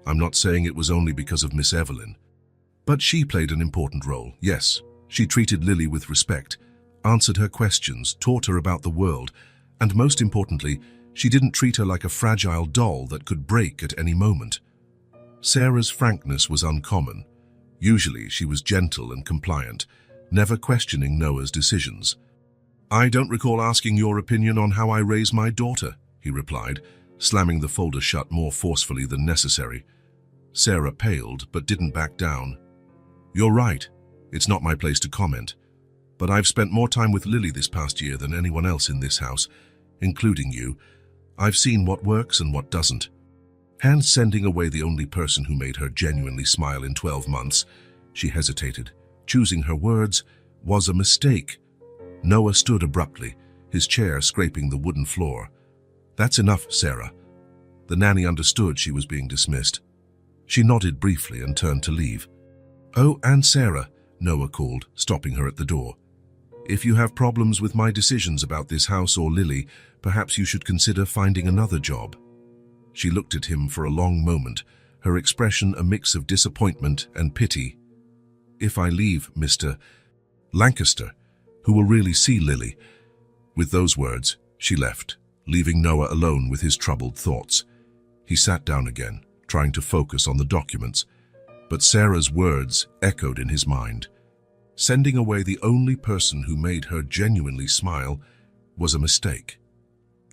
I'm not saying it was only because of Miss Evelyn. But she played an important role, yes. She treated Lily with respect, answered her questions, taught her about the world, and most importantly, she didn't treat her like a fragile doll that could break at any moment. Sarah's frankness was uncommon. Usually she was gentle and compliant, never questioning Noah's decisions. I don't recall asking your opinion on how I raise my daughter, he replied, slamming the folder shut more forcefully than necessary. Sarah paled, but didn't back down. You're right. It's not my place to comment. But I've spent more time with Lily this past year than anyone else in this house, including you. I've seen what works and what doesn't. And sending away the only person who made her genuinely smile in 12 months, she hesitated. Choosing her words was a mistake. Noah stood abruptly, his chair scraping the wooden floor. That's enough, Sarah. The nanny understood she was being dismissed. She nodded briefly and turned to leave. Oh, and Sarah, Noah called, stopping her at the door. If you have problems with my decisions about this house or Lily, perhaps you should consider finding another job. She looked at him for a long moment, her expression a mix of disappointment and pity. If I leave, Mr. Lancaster, who will really see Lily? With those words, she left, leaving Noah alone with his troubled thoughts. He sat down again, trying to focus on the documents, but Sarah's words echoed in his mind. Sending away the only person who made her genuinely smile was a mistake.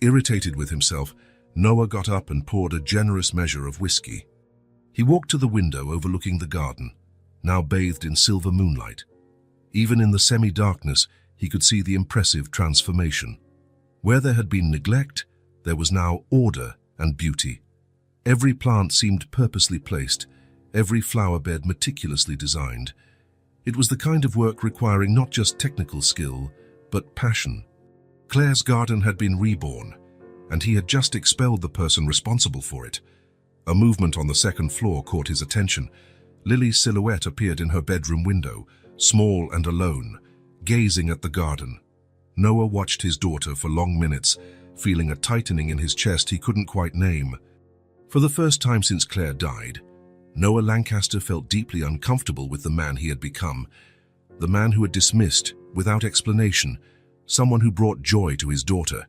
Irritated with himself, Noah got up and poured a generous measure of whiskey. He walked to the window overlooking the garden, now bathed in silver moonlight. Even in the semi-darkness, he could see the impressive transformation. Where there had been neglect, there was now order and beauty. Every plant seemed purposely placed, every flower bed meticulously designed. It was the kind of work requiring not just technical skill, but passion. Claire's garden had been reborn, and he had just expelled the person responsible for it. A movement on the second floor caught his attention. Lily's silhouette appeared in her bedroom window, small and alone, gazing at the garden. Noah watched his daughter for long minutes, feeling a tightening in his chest he couldn't quite name. For the first time since Claire died, Noah Lancaster felt deeply uncomfortable with the man he had become, the man who had dismissed, without explanation, someone who brought joy to his daughter,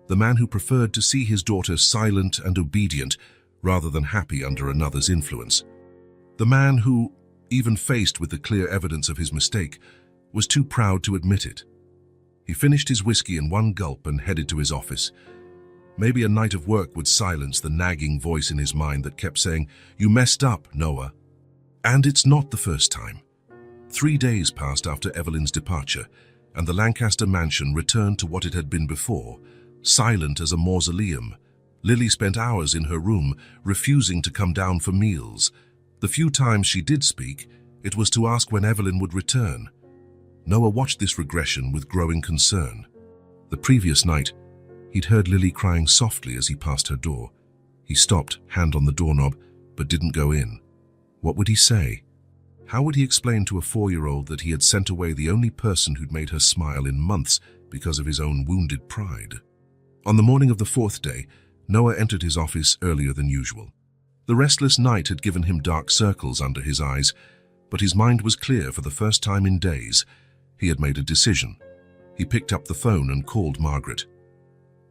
the man who preferred to see his daughter silent and obedient rather than happy under another's influence. The man who, even faced with the clear evidence of his mistake, was too proud to admit it. He finished his whiskey in one gulp and headed to his office. Maybe a night of work would silence the nagging voice in his mind that kept saying, "You messed up, Noah." And it's not the first time. 3 days passed after Evelyn's departure, and the Lancaster mansion returned to what it had been before, silent as a mausoleum. Lily spent hours in her room, refusing to come down for meals. The few times she did speak, it was to ask when Evelyn would return. Noah watched this regression with growing concern. The previous night, he'd heard Lily crying softly as he passed her door. He stopped, hand on the doorknob, but didn't go in. What would he say? How would he explain to a 4-year-old that he had sent away the only person who'd made her smile in months because of his own wounded pride? On the morning of the 4th day, Noah entered his office earlier than usual. The restless night had given him dark circles under his eyes, but his mind was clear for the first time in days. He had made a decision. He picked up the phone and called Margaret.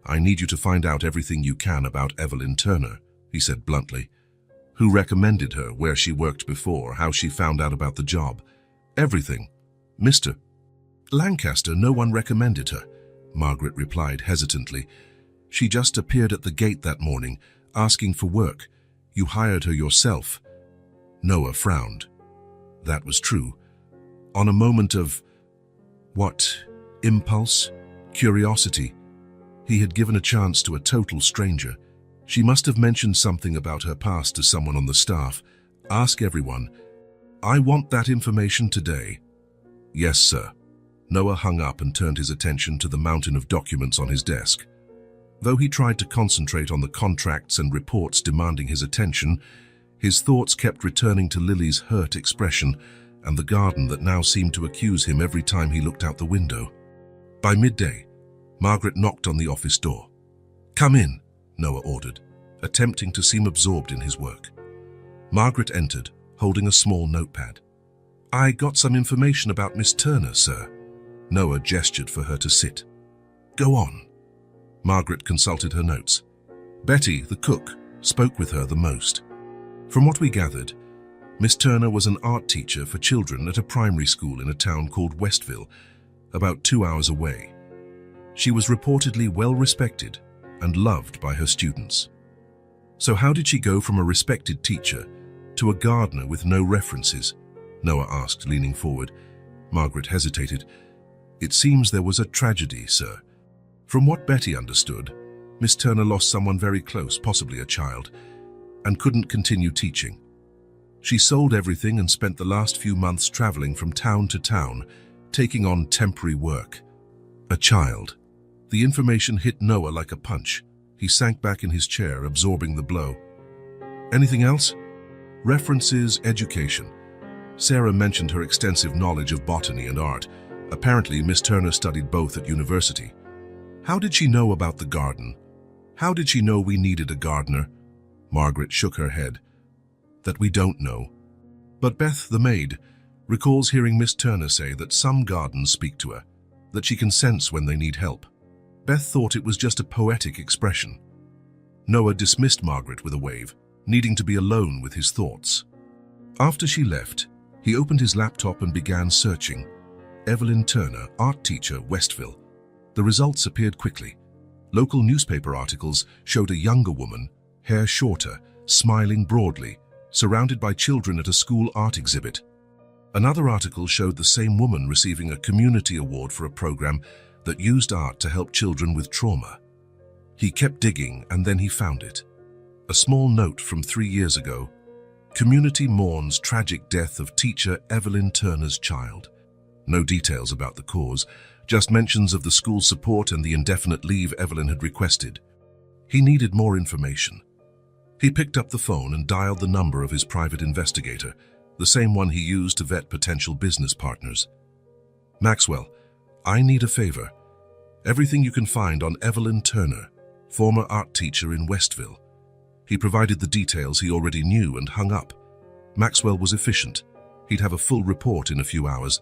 "I need you to find out everything you can about Evelyn Turner," he said bluntly. "Who recommended her, where she worked before, how she found out about the job. Everything. Mr. Lancaster, no one recommended her," Margaret replied hesitantly. "She just appeared at the gate that morning, asking for work. You hired her yourself." Noah frowned. That was true. On a moment of, what, impulse, curiosity, he had given a chance to a total stranger. She must have mentioned something about her past to someone on the staff. Ask everyone. I want that information today. Yes, sir. Noah hung up and turned his attention to the mountain of documents on his desk. Though he tried to concentrate on the contracts and reports demanding his attention, his thoughts kept returning to Lily's hurt expression and the garden that now seemed to accuse him every time he looked out the window. By midday, Margaret knocked on the office door. Come in, Noah ordered, attempting to seem absorbed in his work. Margaret entered, holding a small notepad. I got some information about Miss Turner, sir. Noah gestured for her to sit. Go on. Margaret consulted her notes. Betty, the cook, spoke with her the most. From what we gathered, Miss Turner was an art teacher for children at a primary school in a town called Westville, about 2 hours away. She was reportedly well respected and loved by her students. So how did she go from a respected teacher to a gardener with no references? Noah asked, leaning forward. Margaret hesitated. It seems there was a tragedy, sir. From what Betty understood, Miss Turner lost someone very close, possibly a child, and couldn't continue teaching. She sold everything and spent the last few months traveling from town to town, taking on temporary work. A child. The information hit Noah like a punch. He sank back in his chair, absorbing the blow. Anything else? References, education. Sarah mentioned her extensive knowledge of botany and art. Apparently, Miss Turner studied both at university. How did she know about the garden? How did she know we needed a gardener? Margaret shook her head. That we don't know. But Beth, the maid, recalls hearing Miss Turner say that some gardens speak to her, that she can sense when they need help. Beth thought it was just a poetic expression. Noah dismissed Margaret with a wave, needing to be alone with his thoughts. After she left, he opened his laptop and began searching. Evelyn Turner, art teacher, Westville. The results appeared quickly. Local newspaper articles showed a younger woman, hair shorter, smiling broadly, surrounded by children at a school art exhibit. Another article showed the same woman receiving a community award for a program that used art to help children with trauma. He kept digging and then he found it. A small note from 3 years ago. Community mourns tragic death of teacher Evelyn Turner's child. No details about the cause, just mentions of the school support and the indefinite leave Evelyn had requested. He needed more information. He picked up the phone and dialed the number of his private investigator, the same one he used to vet potential business partners. Maxwell, I need a favor. Everything you can find on Evelyn Turner, former art teacher in Westville. He provided the details he already knew and hung up. Maxwell was efficient. He'd have a full report in a few hours.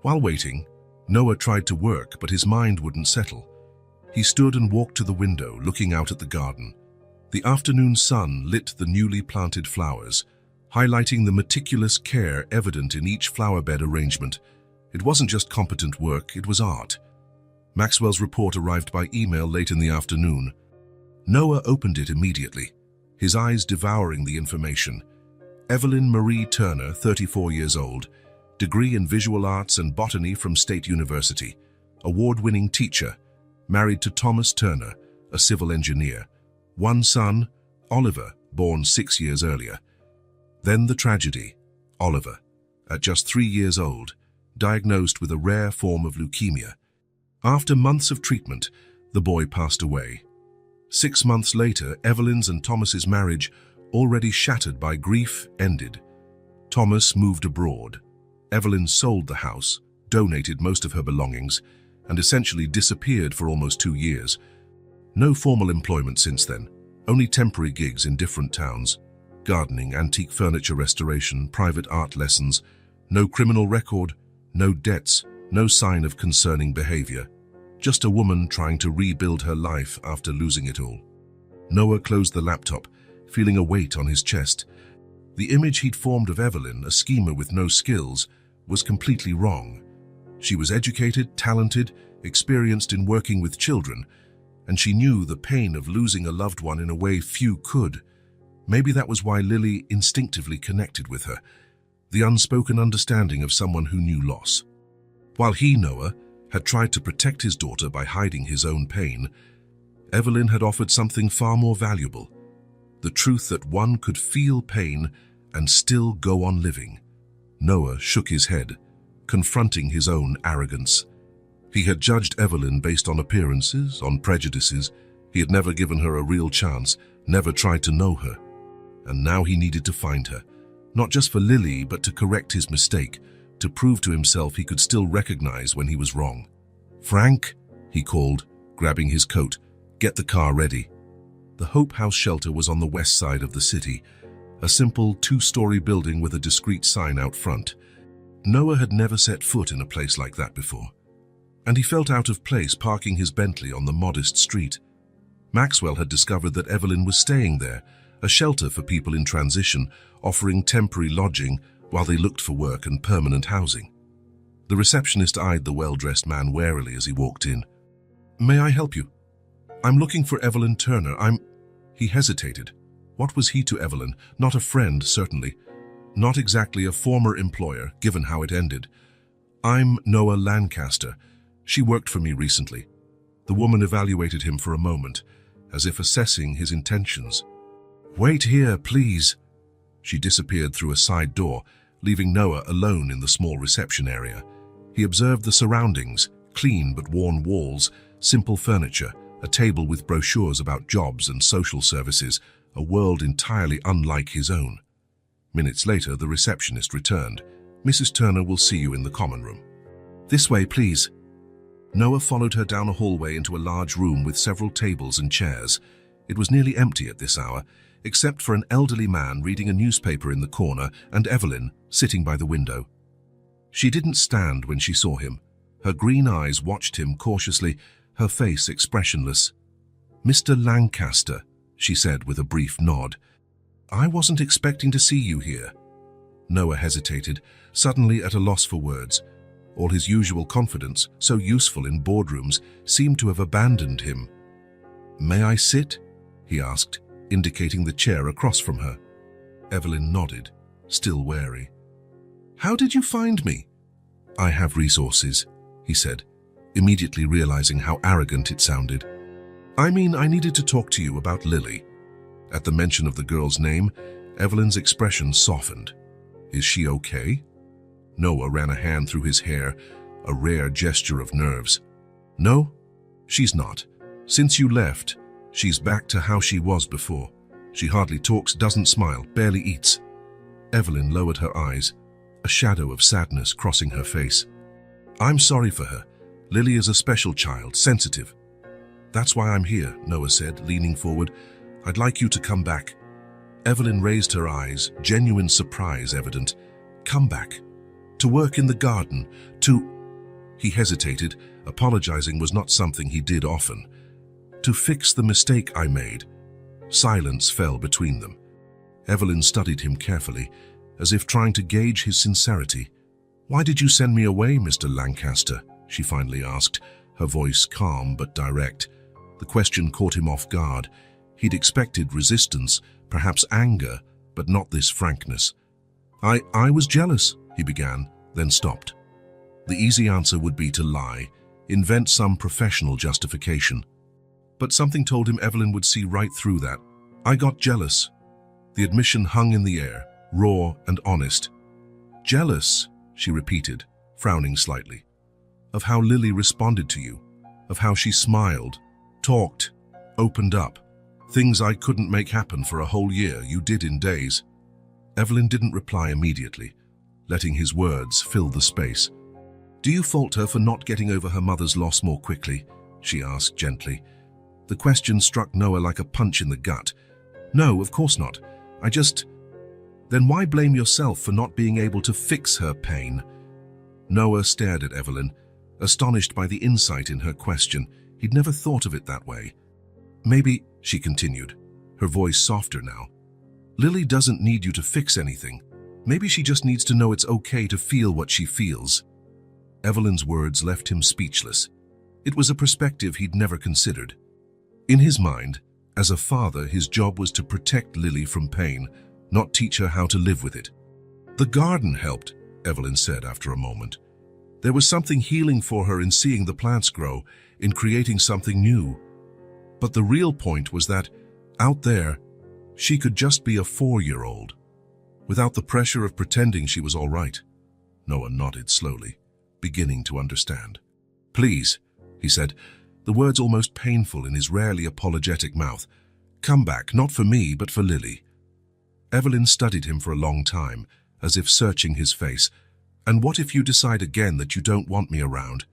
While waiting, Noah tried to work, but his mind wouldn't settle. He stood and walked to the window, looking out at the garden. The afternoon sun lit the newly planted flowers, highlighting the meticulous care evident in each flower bed arrangement. It wasn't just competent work, it was art. Maxwell's report arrived by email late in the afternoon. Noah opened it immediately, his eyes devouring the information. Evelyn Marie Turner, 34 years old, degree in visual arts and botany from State University, award-winning teacher, married to Thomas Turner, a civil engineer. One son, Oliver, born 6 years earlier. Then the tragedy. Oliver, at just 3 years old, diagnosed with a rare form of leukemia. After months of treatment, the boy passed away. 6 months later, Evelyn's and Thomas's marriage, already shattered by grief, ended. Thomas moved abroad. Evelyn sold the house, donated most of her belongings, and essentially disappeared for almost 2 years. No formal employment since then, only temporary gigs in different towns. Gardening, antique furniture restoration, private art lessons. No criminal record, no debts, no sign of concerning behavior. Just a woman trying to rebuild her life after losing it all. Noah closed the laptop, feeling a weight on his chest. The image he'd formed of Evelyn, a schemer with no skills, was completely wrong. She was educated, talented, experienced in working with children, and she knew the pain of losing a loved one in a way few could. Maybe that was why Lily instinctively connected with her, the unspoken understanding of someone who knew loss. While he, Noah, had tried to protect his daughter by hiding his own pain, Evelyn had offered something far more valuable, the truth that one could feel pain and still go on living. Noah shook his head, confronting his own arrogance. He had judged Evelyn based on appearances, on prejudices. He had never given her a real chance, never tried to know her. And now he needed to find her, not just for Lily, but to correct his mistake, to prove to himself he could still recognize when he was wrong. "Frank," he called, grabbing his coat, "get the car ready." The Hope House shelter was on the west side of the city, a simple two-story building with a discreet sign out front. Noah had never set foot in a place like that before, and he felt out of place parking his Bentley on the modest street. Maxwell had discovered that Evelyn was staying there, a shelter for people in transition, offering temporary lodging while they looked for work and permanent housing. The receptionist eyed the well-dressed man warily as he walked in. "May I help you? I'm looking for Evelyn Turner. He hesitated. What was he to Evelyn? Not a friend, certainly. Not exactly a former employer, given how it ended. "I'm Noah Lancaster. She worked for me recently." The woman evaluated him for a moment, as if assessing his intentions. "Wait here, please." She disappeared through a side door, leaving Noah alone in the small reception area. He observed the surroundings, clean but worn walls, simple furniture, a table with brochures about jobs and social services, a world entirely unlike his own. Minutes later, the receptionist returned. "Mrs. Turner will see you in the common room." "This way, please." Noah followed her down a hallway into a large room with several tables and chairs. It was nearly empty at this hour, except for an elderly man reading a newspaper in the corner and Evelyn sitting by the window. She didn't stand when she saw him. Her green eyes watched him cautiously, her face expressionless. "Mr. Lancaster," she said with a brief nod. "I wasn't expecting to see you here." Noah hesitated, suddenly at a loss for words. All his usual confidence, so useful in boardrooms, seemed to have abandoned him. "May I sit?" he asked, indicating the chair across from her. Evelyn nodded, still wary. "How did you find me?" "I have resources," he said, immediately realizing how arrogant it sounded. "I mean, I needed to talk to you about Lily." At the mention of the girl's name, Evelyn's expression softened. "Is she okay?" Noah ran a hand through his hair, a rare gesture of nerves. "No, she's not. Since you left, she's back to how she was before. She hardly talks, doesn't smile, barely eats." Evelyn lowered her eyes, a shadow of sadness crossing her face. "I'm sorry for her. Lily is a special child, sensitive." "That's why I'm here," Noah said, leaning forward. "I'd like you to come back." Evelyn raised her eyes, genuine surprise evident. "Come back? To work in the garden? To—" He hesitated. Apologizing was not something he did often. "To fix the mistake I made." Silence fell between them. Evelyn studied him carefully, as if trying to gauge his sincerity. "Why did you send me away, Mr. Lancaster?" she finally asked, her voice calm but direct. The question caught him off guard. He'd expected resistance, perhaps anger, but not this frankness. I was jealous," he began, then stopped. The easy answer would be to lie, invent some professional justification. But something told him Evelyn would see right through that. "I got jealous." The admission hung in the air, raw and honest. "Jealous," she repeated, frowning slightly. "Of how Lily responded to you, of how she smiled, talked, opened up. Things I couldn't make happen for a whole year, you did in days." Evelyn didn't reply immediately, letting his words fill the space. "Do you fault her for not getting over her mother's loss more quickly?" she asked gently. The question struck Noah like a punch in the gut. "No, of course not. Then why blame yourself for not being able to fix her pain?" Noah stared at Evelyn, astonished by the insight in her question. He'd never thought of it that way. "Maybe," she continued, her voice softer now, "Lily doesn't need you to fix anything. Maybe she just needs to know it's okay to feel what she feels." Evelyn's words left him speechless. It was a perspective he'd never considered. In his mind, As a father, his job was to protect Lily from pain, not teach her how to live with it. The garden helped, Evelyn said after a moment. There was something healing for her in seeing the plants grow, in creating something new. But the real point was that, out there, she could just be a 4-year-old, without the pressure of pretending she was all right. Noah nodded slowly, beginning to understand. "Please," he said, the words almost painful in his rarely apologetic mouth. "Come back, not for me, but for Lily." Evelyn studied him for a long time, as if searching his face. "And what if you decide again that you don't want me around?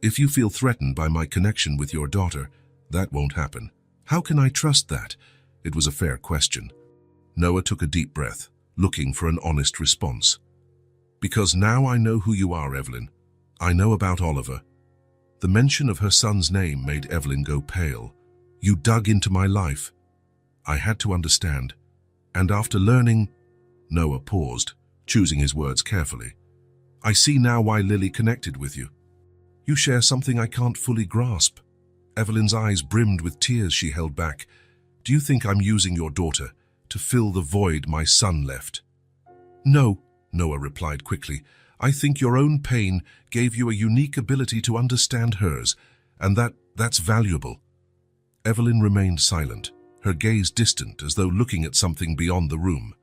If you feel threatened by my connection with your daughter, that won't happen. How can I trust that?" It was a fair question. Noah took a deep breath, looking for an honest response. "Because now I know who you are, Evelyn. I know about Oliver." The mention of her son's name made Evelyn go pale. "You dug into my life." "I had to understand. And after learning—" Noah paused, choosing his words carefully. "I see now why Lily connected with you. You share something I can't fully grasp." Evelyn's eyes brimmed with tears she held back. "Do you think I'm using your daughter to fill the void my son left?" "No," Noah replied quickly. "I think your own pain gave you a unique ability to understand hers, and that's valuable." Evelyn remained silent, her gaze distant as though looking at something beyond the room.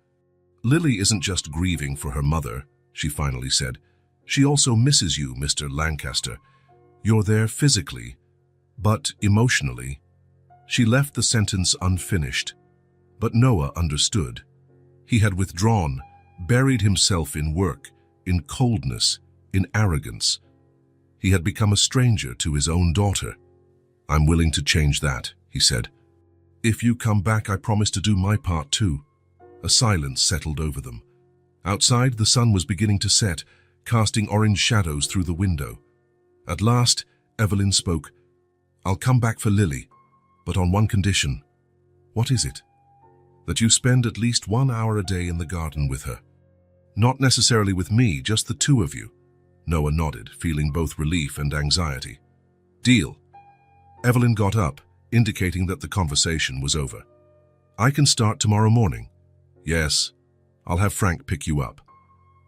"Lily isn't just grieving for her mother," she finally said. "She also misses you, Mr. Lancaster. You're there physically, but emotionally." She left the sentence unfinished, but Noah understood. He had withdrawn, buried himself in work, in coldness, in arrogance. He had become a stranger to his own daughter. "I'm willing to change that," he said. "If you come back, I promise to do my part too." A silence settled over them. Outside, the sun was beginning to set, casting orange shadows through the window. At last, Evelyn spoke. "I'll come back for Lily, but on one condition." "What is it?" "That you spend at least 1 hour a day in the garden with her. Not necessarily with me, just the two of you." Noah nodded, feeling both relief and anxiety. "Deal." Evelyn got up, indicating that the conversation was over. "I can start tomorrow morning." "Yes, I'll have Frank pick you up."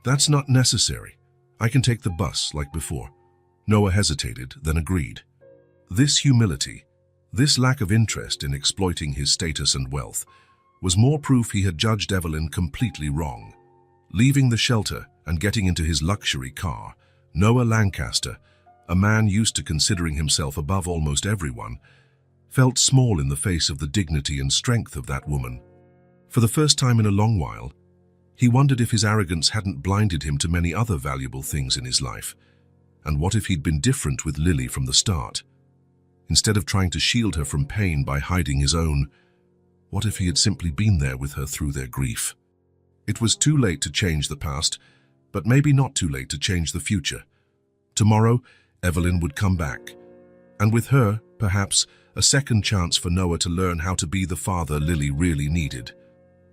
"That's not necessary. I can take the bus like before." Noah hesitated, then agreed. This humility, this lack of interest in exploiting his status and wealth, was more proof he had judged Evelyn completely wrong. Leaving the shelter and getting into his luxury car, Noah Lancaster, a man used to considering himself above almost everyone, felt small in the face of the dignity and strength of that woman. For the first time in a long while, he wondered if his arrogance hadn't blinded him to many other valuable things in his life. And what if he'd been different with Lily from the start? Instead of trying to shield her from pain by hiding his own, what if he had simply been there with her through their grief? It was too late to change the past, but maybe not too late to change the future. Tomorrow, Evelyn would come back, and with her, perhaps, a second chance for Noah to learn how to be the father Lily really needed.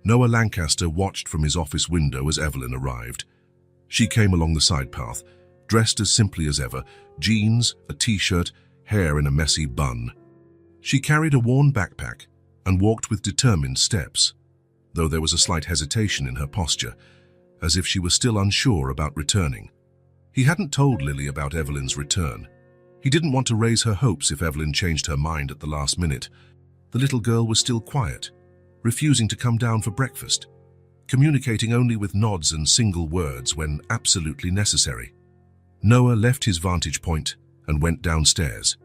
Noah Lancaster watched from his office window as Evelyn arrived. She came along the side path, dressed as simply as ever, jeans, a t-shirt, hair in a messy bun. She carried a worn backpack and walked with determined steps, though there was a slight hesitation in her posture, as if she was still unsure about returning. He hadn't told Lily about Evelyn's return. He didn't want to raise her hopes if Evelyn changed her mind at the last minute. The little girl was still quiet, refusing to come down for breakfast, communicating only with nods and single words when absolutely necessary. Noah left his vantage point and went downstairs,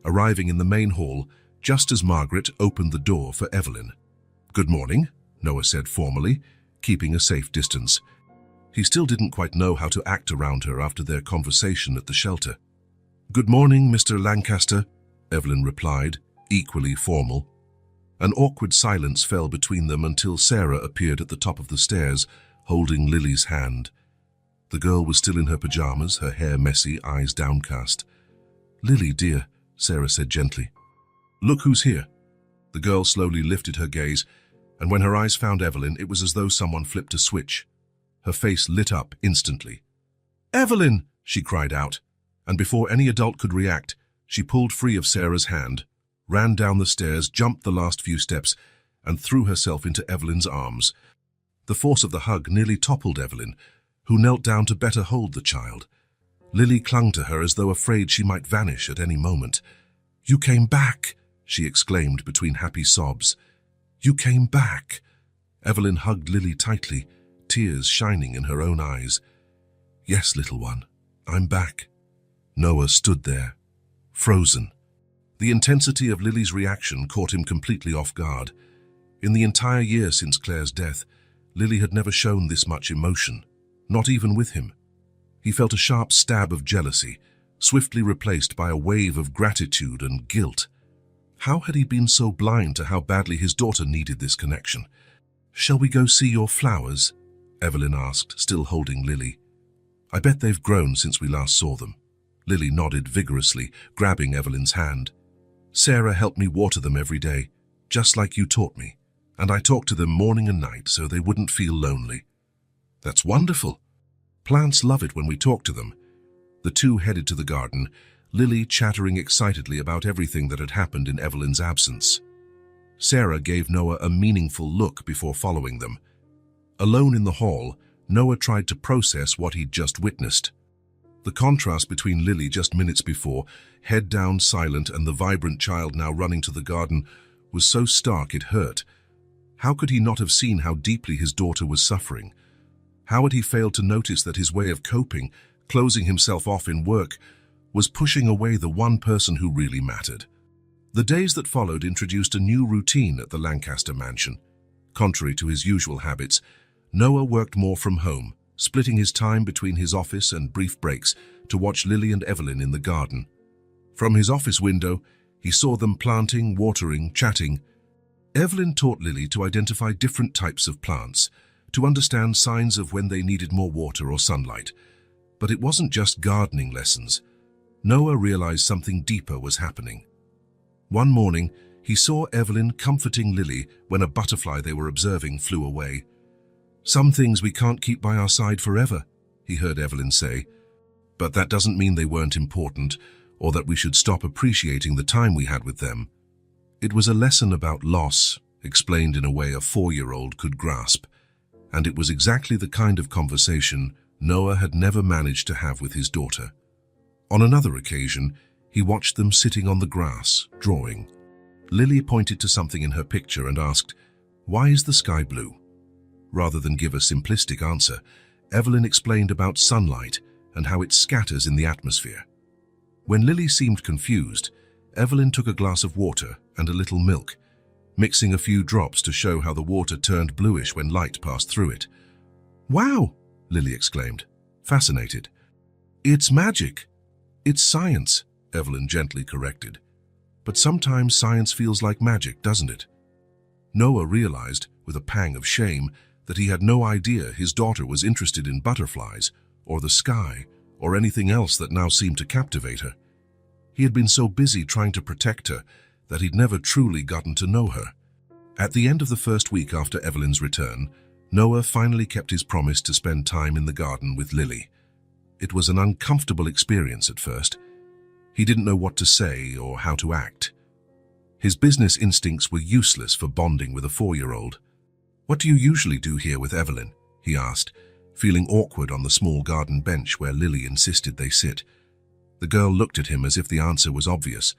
arriving in the main hall just as Margaret opened the door for Evelyn. "Good morning," Noah said formally, keeping a safe distance. He still didn't quite know how to act around her after their conversation at the shelter. "Good morning, Mr. Lancaster," Evelyn replied, equally formal. An awkward silence fell between them until Sarah appeared at the top of the stairs, holding Lily's hand. The girl was still in her pajamas, her hair messy, eyes downcast. "Lily, dear," Sarah said gently. "Look who's here." The girl slowly lifted her gaze, and when her eyes found Evelyn, it was as though someone flipped a switch. Her face lit up instantly. "Evelyn!" she cried out, and before any adult could react, she pulled free of Sarah's hand, ran down the stairs, jumped the last few steps, and threw herself into Evelyn's arms. The force of the hug nearly toppled Evelyn, who knelt down to better hold the child. Lily clung to her as though afraid she might vanish at any moment. "You came back," she exclaimed between happy sobs. "You came back." Evelyn hugged Lily tightly, tears shining in her own eyes. "Yes, little one, I'm back." Noah stood there, frozen. The intensity of Lily's reaction caught him completely off guard. In the entire year since Claire's death, Lily had never shown this much emotion, not even with him. He felt a sharp stab of jealousy, swiftly replaced by a wave of gratitude and guilt. How had he been so blind to how badly his daughter needed this connection? "Shall we go see your flowers?" Evelyn asked, still holding Lily. "I bet they've grown since we last saw them." Lily nodded vigorously, grabbing Evelyn's hand. "Sarah helped me water them every day, just like you taught me, and I talked to them morning and night so they wouldn't feel lonely." "That's wonderful. Plants love it when we talk to them." The two headed to the garden, Lily chattering excitedly about everything that had happened in Evelyn's absence. Sarah gave Noah a meaningful look before following them. Alone in the hall, Noah tried to process what he'd just witnessed. The contrast between Lily just minutes before, head down silent, and the vibrant child now running to the garden was so stark it hurt. How could he not have seen how deeply his daughter was suffering? How had he failed to notice that his way of coping, closing himself off in work, was pushing away the one person who really mattered? The days that followed introduced a new routine at the Lancaster mansion. Contrary to his usual habits, Noah worked more from home, splitting his time between his office and brief breaks to watch Lily and Evelyn in the garden. From his office window, he saw them planting, watering, chatting. Evelyn taught Lily to identify different types of plants, to understand signs of when they needed more water or sunlight. But it wasn't just gardening lessons. Noah realized something deeper was happening. One morning, he saw Evelyn comforting Lily when a butterfly they were observing flew away. "Some things we can't keep by our side forever," he heard Evelyn say. "But that doesn't mean they weren't important, or that we should stop appreciating the time we had with them." It was a lesson about loss, explained in a way a 4-year-old could grasp, and it was exactly the kind of conversation Noah had never managed to have with his daughter. On another occasion, he watched them sitting on the grass, drawing. Lily pointed to something in her picture and asked, "Why is the sky blue?" Rather than give a simplistic answer, Evelyn explained about sunlight and how it scatters in the atmosphere. When Lily seemed confused, Evelyn took a glass of water and a little milk, mixing a few drops to show how the water turned bluish when light passed through it. "Wow!" Lily exclaimed, fascinated. "It's magic. It's science," Evelyn gently corrected. "But sometimes science feels like magic, doesn't it?" Noah realized, with a pang of shame, that he had no idea his daughter was interested in butterflies, or the sky, or anything else that now seemed to captivate her. He had been so busy trying to protect her that he'd never truly gotten to know her. At the end of the first week after Evelyn's return, Noah finally kept his promise to spend time in the garden with Lily. It was an uncomfortable experience at first. He didn't know what to say or how to act. His business instincts were useless for bonding with a 4-year-old. "What do you usually do here with Evelyn?" he asked, feeling awkward on the small garden bench where Lily insisted they sit. The girl looked at him as if the answer was obvious.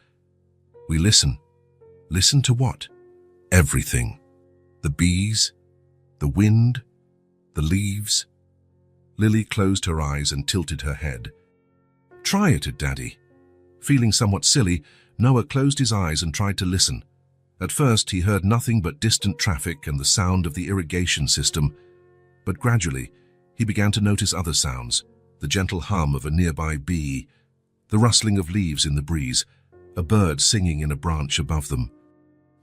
"We listen." "Listen to what?" "Everything. The bees, the wind, the leaves." Lily closed her eyes and tilted her head. "Try it, Daddy." Feeling somewhat silly, Noah closed his eyes and tried to listen. At first, he heard nothing but distant traffic and the sound of the irrigation system, but gradually, he began to notice other sounds, the gentle hum of a nearby bee, the rustling of leaves in the breeze, a bird singing in a branch above them.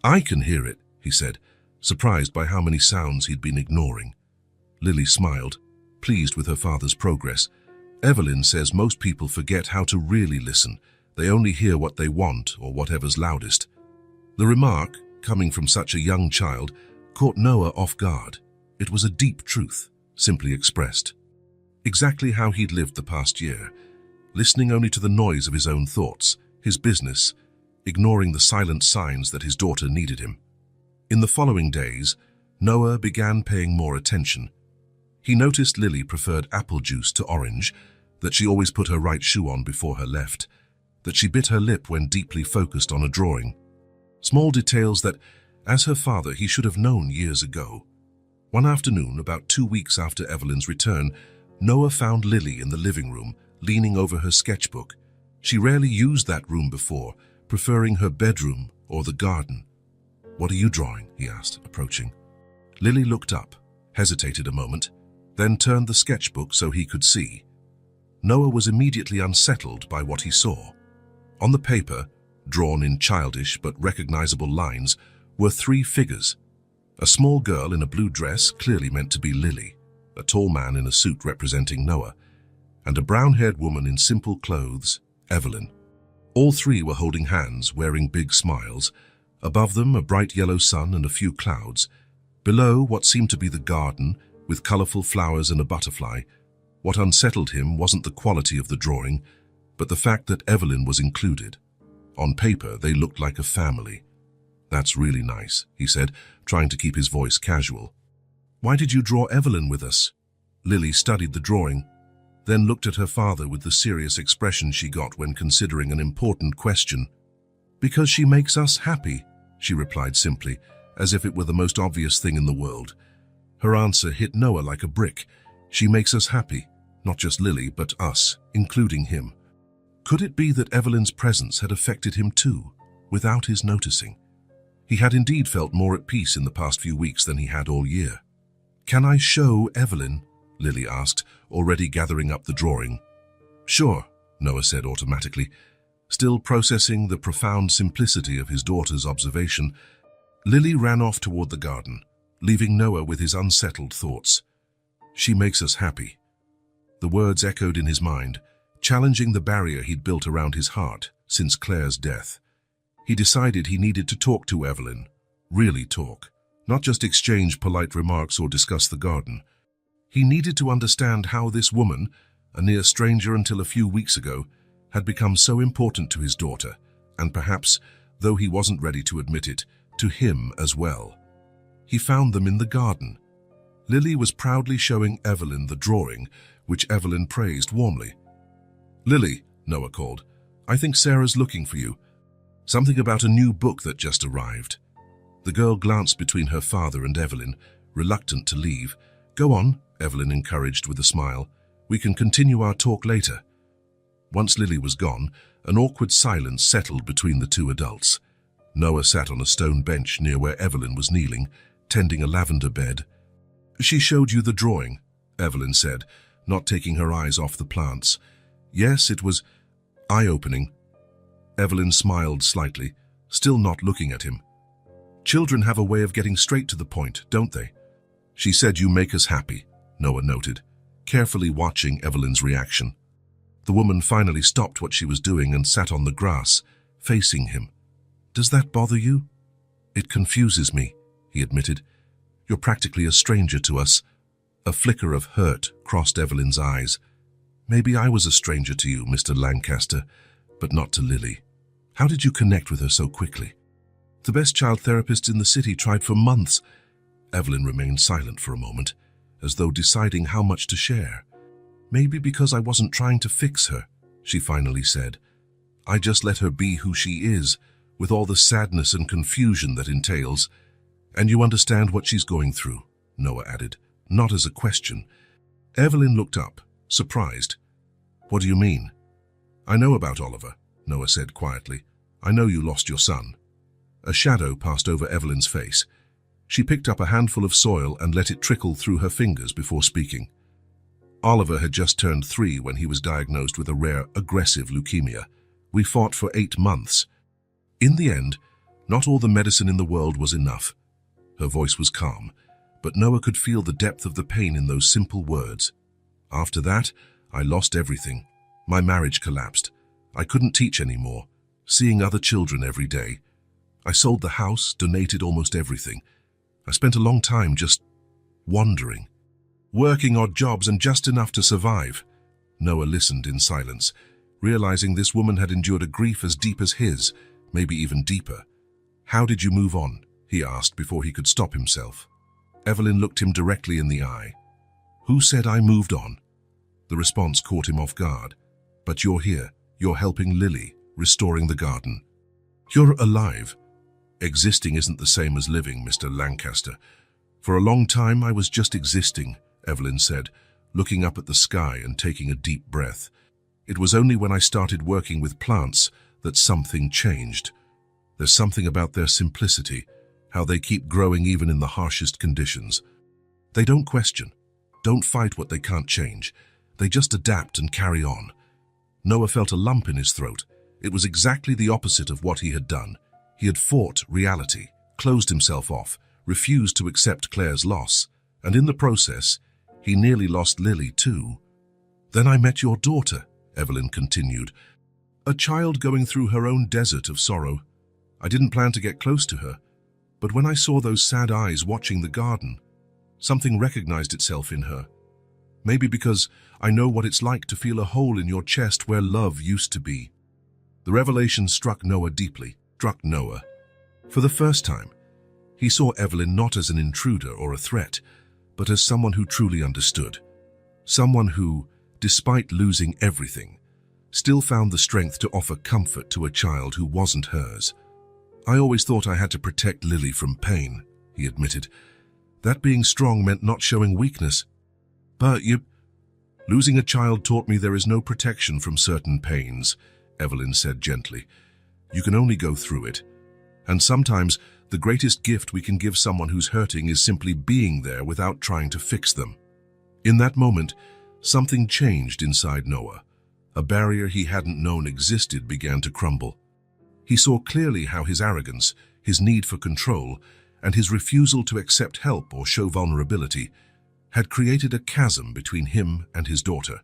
"I can hear it," he said, surprised by how many sounds he'd been ignoring. Lily smiled, pleased with her father's progress. "Evelyn says most people forget how to really listen. They only hear what they want or whatever's loudest." The remark, coming from such a young child, caught Noah off guard. It was a deep truth, simply expressed. Exactly how he'd lived the past year, listening only to the noise of his own thoughts, his business, ignoring the silent signs that his daughter needed him. In the following days, Noah began paying more attention. He noticed Lily preferred apple juice to orange, that she always put her right shoe on before her left, that she bit her lip when deeply focused on a drawing. Small details that, as her father, he should have known years ago. One afternoon, about 2 weeks after Evelyn's return, Noah found Lily in the living room, leaning over her sketchbook. She rarely used that room before, preferring her bedroom or the garden. "What are you drawing?" he asked, approaching. Lily looked up, hesitated a moment, then turned the sketchbook so he could see. Noah was immediately unsettled by what he saw. On the paper, drawn in childish but recognizable lines, were 3 figures. A small girl in a blue dress, clearly meant to be Lily, a tall man in a suit representing Noah, and a brown-haired woman in simple clothes, Evelyn. All 3 were holding hands, wearing big smiles. Above them, a bright yellow sun and a few clouds. Below, what seemed to be the garden, with colorful flowers and a butterfly. What unsettled him wasn't the quality of the drawing, but the fact that Evelyn was included. On paper, they looked like a family. "That's really nice," he said, trying to keep his voice casual. "Why did you draw Evelyn with us?" Lily studied the drawing, then looked at her father with the serious expression she got when considering an important question. "Because she makes us happy," she replied simply, as if it were the most obvious thing in the world. Her answer hit Noah like a brick. She makes us happy, not just Lily, but us, including him. Could it be that Evelyn's presence had affected him too, without his noticing? He had indeed felt more at peace in the past few weeks than he had all year. "Can I show Evelyn?" Lily asked, already gathering up the drawing. "Sure," Noah said automatically, still processing the profound simplicity of his daughter's observation. Lily ran off toward the garden, leaving Noah with his unsettled thoughts. "She makes us happy." The words echoed in his mind, challenging the barrier he'd built around his heart since Claire's death. He decided he needed to talk to Evelyn, really talk, not just exchange polite remarks or discuss the garden. He needed to understand how this woman, a near stranger until a few weeks ago, had become so important to his daughter, and perhaps, though he wasn't ready to admit it, to him as well. He found them in the garden. Lily was proudly showing Evelyn the drawing, which Evelyn praised warmly. "Lily," Noah called, "I think Sarah's looking for you. Something about a new book that just arrived." The girl glanced between her father and Evelyn, reluctant to leave. "Go on," Evelyn encouraged with a smile. "We can continue our talk later." Once Lily was gone, an awkward silence settled between the 2 adults. Noah sat on a stone bench near where Evelyn was kneeling, tending a lavender bed. "She showed you the drawing," Evelyn said, not taking her eyes off the plants. "Yes, it was eye-opening." Evelyn smiled slightly, still not looking at him. "Children have a way of getting straight to the point, don't they?" "She said you make us happy," Noah noted, carefully watching Evelyn's reaction. The woman finally stopped what she was doing and sat on the grass, facing him. "Does that bother you?" "It confuses me," he admitted. "You're practically a stranger to us." A flicker of hurt crossed Evelyn's eyes. "Maybe I was a stranger to you, Mr. Lancaster, but not to Lily. How did you connect with her so quickly?" "The best child therapists in the city tried for months." Evelyn remained silent for a moment, as though deciding how much to share. "Maybe because I wasn't trying to fix her," she finally said. "I just let her be who she is, with all the sadness and confusion that entails. And you understand what she's going through," Noah added, not as a question. Evelyn looked up, surprised. "What do you mean?" "I know about Oliver," Noah said quietly. "I know you lost your son." A shadow passed over Evelyn's face. She picked up a handful of soil and let it trickle through her fingers before speaking. "Oliver had just turned 3 when he was diagnosed with a rare, aggressive leukemia. We fought for 8 months. In the end, not all the medicine in the world was enough." Her voice was calm, but Noah could feel the depth of the pain in those simple words. "After that, I lost everything. My marriage collapsed. I couldn't teach anymore, seeing other children every day. I sold the house, donated almost everything. I spent a long time just wandering, working odd jobs and just enough to survive." Noah listened in silence, realizing this woman had endured a grief as deep as his, maybe even deeper. "How did you move on?" he asked before he could stop himself. Evelyn looked him directly in the eye. "Who said I moved on?" The response caught him off guard. "But you're here. You're helping Lily, restoring the garden. You're alive." "Existing isn't the same as living, Mr. Lancaster. For a long time I was just existing," Evelyn said, looking up at the sky and taking a deep breath. "It was only when I started working with plants that something changed. There's something about their simplicity, how they keep growing even in the harshest conditions. They don't question, don't fight what they can't change. They just adapt and carry on." Noah felt a lump in his throat. It was exactly the opposite of what he had done. He had fought reality, closed himself off, refused to accept Claire's loss, and in the process, he nearly lost Lily too. "Then I met your daughter," Evelyn continued, "a child going through her own desert of sorrow. I didn't plan to get close to her, but when I saw those sad eyes watching the garden, something recognized itself in her. Maybe because I know what it's like to feel a hole in your chest where love used to be." The revelation struck Noah deeply, struck Noah. For the first time, he saw Evelyn not as an intruder or a threat, but as someone who truly understood. Someone who, despite losing everything, still found the strength to offer comfort to a child who wasn't hers. "I always thought I had to protect Lily from pain," he admitted. "That being strong meant not showing weakness. But losing a child taught me there is no protection from certain pains," Evelyn said gently. "You can only go through it. And sometimes the greatest gift we can give someone who's hurting is simply being there without trying to fix them." In that moment, something changed inside Noah. A barrier he hadn't known existed began to crumble. He saw clearly how his arrogance, his need for control, and his refusal to accept help or show vulnerability had created a chasm between him and his daughter.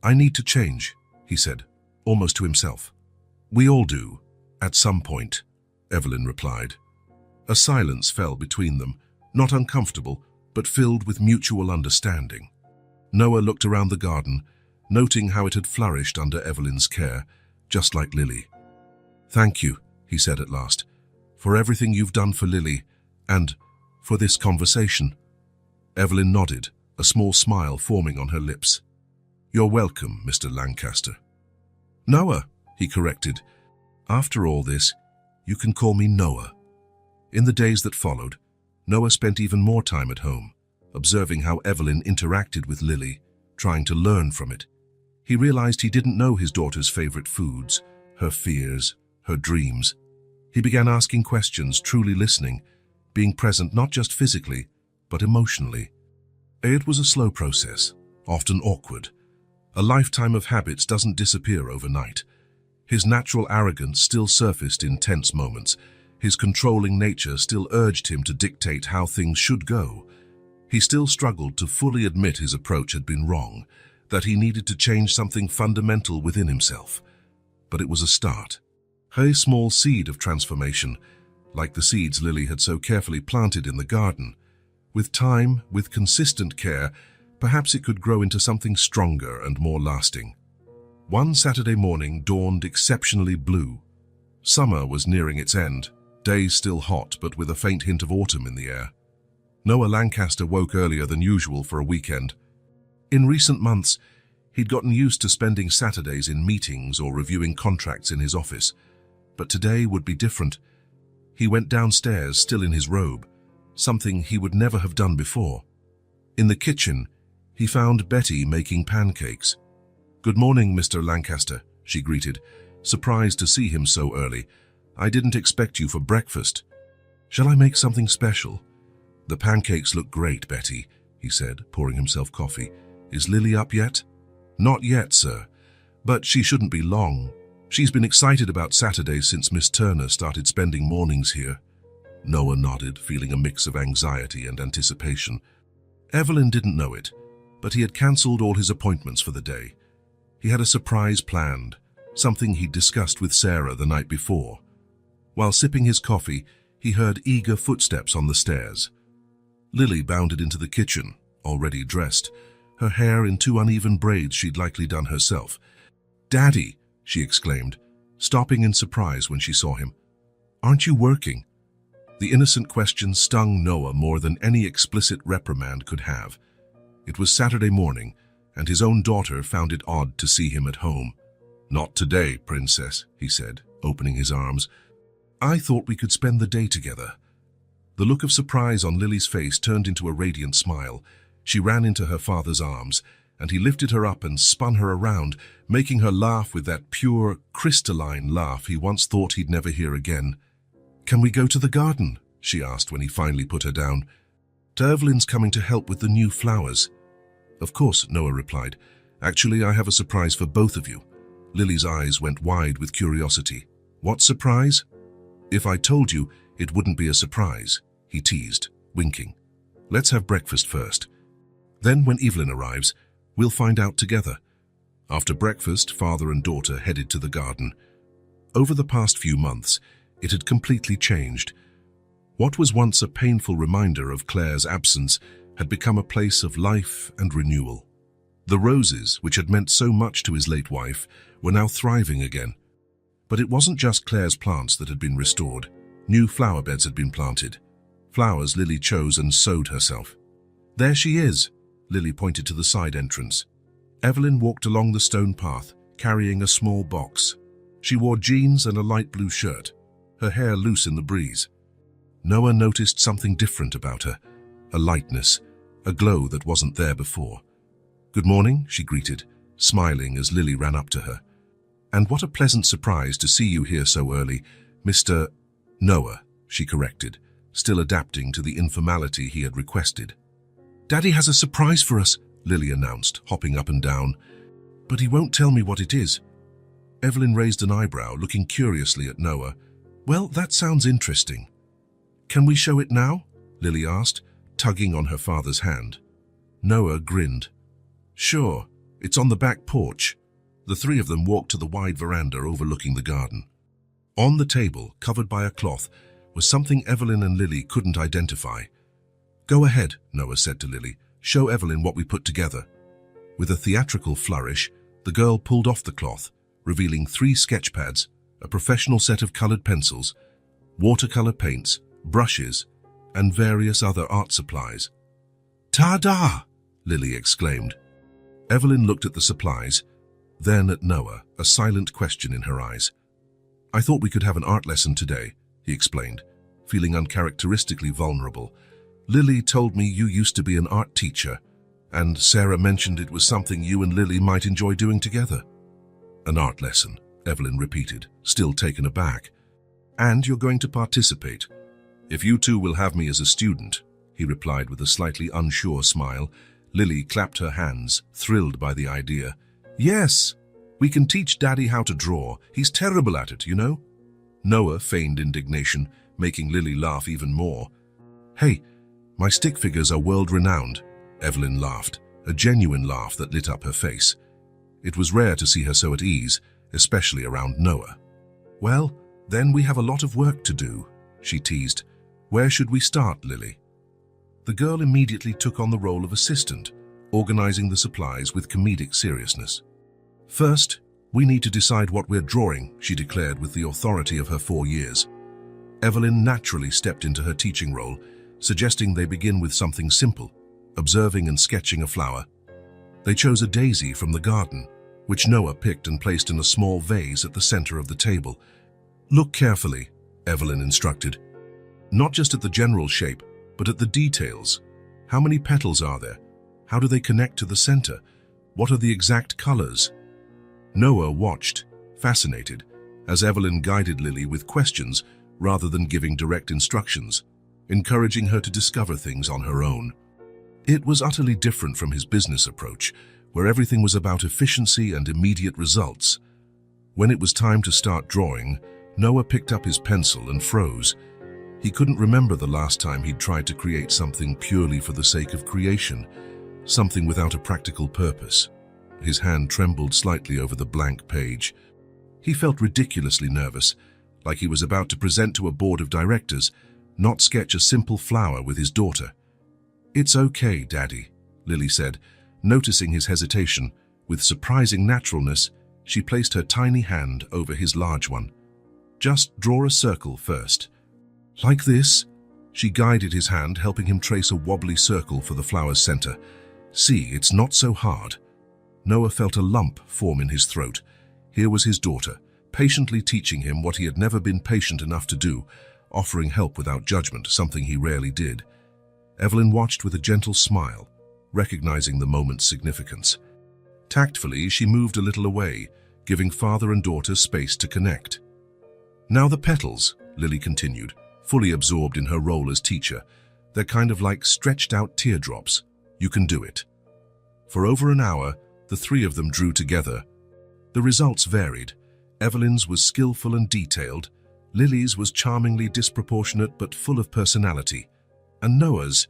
"I need to change," he said, almost to himself. "We all do, at some point," Evelyn replied. A silence fell between them, not uncomfortable, but filled with mutual understanding. Noah looked around the garden, noting how it had flourished under Evelyn's care, just like Lily. "Thank you," he said at last, "for everything you've done for Lily, and for this conversation." Evelyn nodded, a small smile forming on her lips. "You're welcome, Mr. Lancaster." "Noah," he corrected. "After all this, you can call me Noah." In the days that followed, Noah spent even more time at home, observing how Evelyn interacted with Lily, trying to learn from it. He realized he didn't know his daughter's favorite foods, her fears, her dreams. He began asking questions, truly listening, being present not just physically, but emotionally. It was a slow process, often awkward. A lifetime of habits doesn't disappear overnight. His natural arrogance still surfaced in tense moments. His controlling nature still urged him to dictate how things should go. He still struggled to fully admit his approach had been wrong, that he needed to change something fundamental within himself. But it was a start. A small seed of transformation, like the seeds Lily had so carefully planted in the garden. With time, with consistent care, perhaps it could grow into something stronger and more lasting. One Saturday morning dawned exceptionally blue. Summer was nearing its end, days still hot but with a faint hint of autumn in the air. Noah Lancaster woke earlier than usual for a weekend. In recent months, he'd gotten used to spending Saturdays in meetings or reviewing contracts in his office. But today would be different. He went downstairs, still in his robe, something he would never have done before. In the kitchen, he found Betty making pancakes. "Good morning, Mr. Lancaster," she greeted, surprised to see him so early. "I didn't expect you for breakfast. Shall I make something special?" "The pancakes look great, Betty," he said, pouring himself coffee. "Is Lily up yet?" "Not yet, sir. But she shouldn't be long. She's been excited about Saturdays since Miss Turner started spending mornings here." Noah nodded, feeling a mix of anxiety and anticipation. Evelyn didn't know it, but he had cancelled all his appointments for the day. He had a surprise planned, something he'd discussed with Sarah the night before. While sipping his coffee, he heard eager footsteps on the stairs. Lily bounded into the kitchen, already dressed, her hair in two uneven braids she'd likely done herself. "Daddy!" she exclaimed, stopping in surprise when she saw him. "Aren't you working?" The innocent question stung Noah more than any explicit reprimand could have. It was Saturday morning, and his own daughter found it odd to see him at home. "Not today, princess," he said, opening his arms. "I thought we could spend the day together." The look of surprise on Lily's face turned into a radiant smile. She ran into her father's arms, and he lifted her up and spun her around, making her laugh with that pure, crystalline laugh he once thought he'd never hear again. "Can we go to the garden?" she asked when he finally put her down. "Evelyn's coming to help with the new flowers." "Of course," Noah replied. "Actually, I have a surprise for both of you." Lily's eyes went wide with curiosity. "What surprise?" "If I told you, it wouldn't be a surprise," he teased, winking. "Let's have breakfast first. Then when Evelyn arrives, we'll find out together." After breakfast, father and daughter headed to the garden. Over the past few months, it had completely changed. What was once a painful reminder of Claire's absence had become a place of life and renewal. The roses, which had meant so much to his late wife, were now thriving again. But it wasn't just Claire's plants that had been restored. New flower beds had been planted. Flowers Lily chose and sowed herself. "There she is," Lily pointed to the side entrance. Evelyn walked along the stone path, carrying a small box. She wore jeans and a light blue shirt, her hair loose in the breeze. Noah noticed something different about her, a lightness, a glow that wasn't there before. "Good morning," she greeted, smiling as Lily ran up to her. "And what a pleasant surprise to see you here so early, Mr. Noah," she corrected, still adapting to the informality he had requested. "Daddy has a surprise for us," Lily announced, hopping up and down. "But he won't tell me what it is." Evelyn raised an eyebrow, looking curiously at Noah. "Well, that sounds interesting." "Can we show it now?" Lily asked, tugging on her father's hand. Noah grinned. "Sure, it's on the back porch." The three of them walked to the wide veranda overlooking the garden. On the table, covered by a cloth, was something Evelyn and Lily couldn't identify. "Go ahead," Noah said to Lily. "Show Evelyn what we put together." With a theatrical flourish, the girl pulled off the cloth, revealing 3 sketch pads, a professional set of colored pencils, watercolor paints, brushes, and various other art supplies. "Ta-da!" Lily exclaimed. Evelyn looked at the supplies, then at Noah, a silent question in her eyes. "I thought we could have an art lesson today," he explained, feeling uncharacteristically vulnerable. "Lily told me you used to be an art teacher, and Sarah mentioned it was something you and Lily might enjoy doing together." "An art lesson," Evelyn repeated, still taken aback. "And you're going to participate. If you two will have me as a student," he replied with a slightly unsure smile. Lily clapped her hands, thrilled by the idea. "Yes, we can teach Daddy how to draw. He's terrible at it, you know." Noah feigned indignation, making Lily laugh even more. "Hey, my stick figures are world-renowned," Evelyn laughed, a genuine laugh that lit up her face. It was rare to see her so at ease, especially around Noah. "Well, then we have a lot of work to do," she teased. "Where should we start, Lily?" The girl immediately took on the role of assistant, organizing the supplies with comedic seriousness. "First, we need to decide what we're drawing," she declared with the authority of her 4 years. Evelyn naturally stepped into her teaching role, suggesting they begin with something simple, observing and sketching a flower. They chose a daisy from the garden, which Noah picked and placed in a small vase at the center of the table. "Look carefully," Evelyn instructed. "Not just at the general shape, but at the details. How many petals are there? How do they connect to the center? What are the exact colors?" Noah watched, fascinated, as Evelyn guided Lily with questions rather than giving direct instructions, encouraging her to discover things on her own. It was utterly different from his business approach, where everything was about efficiency and immediate results. When it was time to start drawing, Noah picked up his pencil and froze. He couldn't remember the last time he'd tried to create something purely for the sake of creation, something without a practical purpose. His hand trembled slightly over the blank page. He felt ridiculously nervous, like he was about to present to a board of directors, not sketch a simple flower with his daughter. "It's okay, Daddy," Lily said, noticing his hesitation. With surprising naturalness, She placed her tiny hand over his large one. "Just draw a circle first." "Like this?" She guided his hand, helping him trace a wobbly circle for the flower's center. "See, it's not so hard." Noah felt a lump form in his throat. Here was his daughter, patiently teaching him what he had never been patient enough to do, offering help without judgment, something he rarely did. Evelyn watched with a gentle smile, recognizing the moment's significance. Tactfully, she moved a little away, giving father and daughter space to connect. "Now the petals," Lily continued, fully absorbed in her role as teacher. "They're kind of like stretched-out teardrops. You can do it." For over an hour, the three of them drew together. The results varied. Evelyn's was skillful and detailed, Lily's was charmingly disproportionate but full of personality, and Noah's,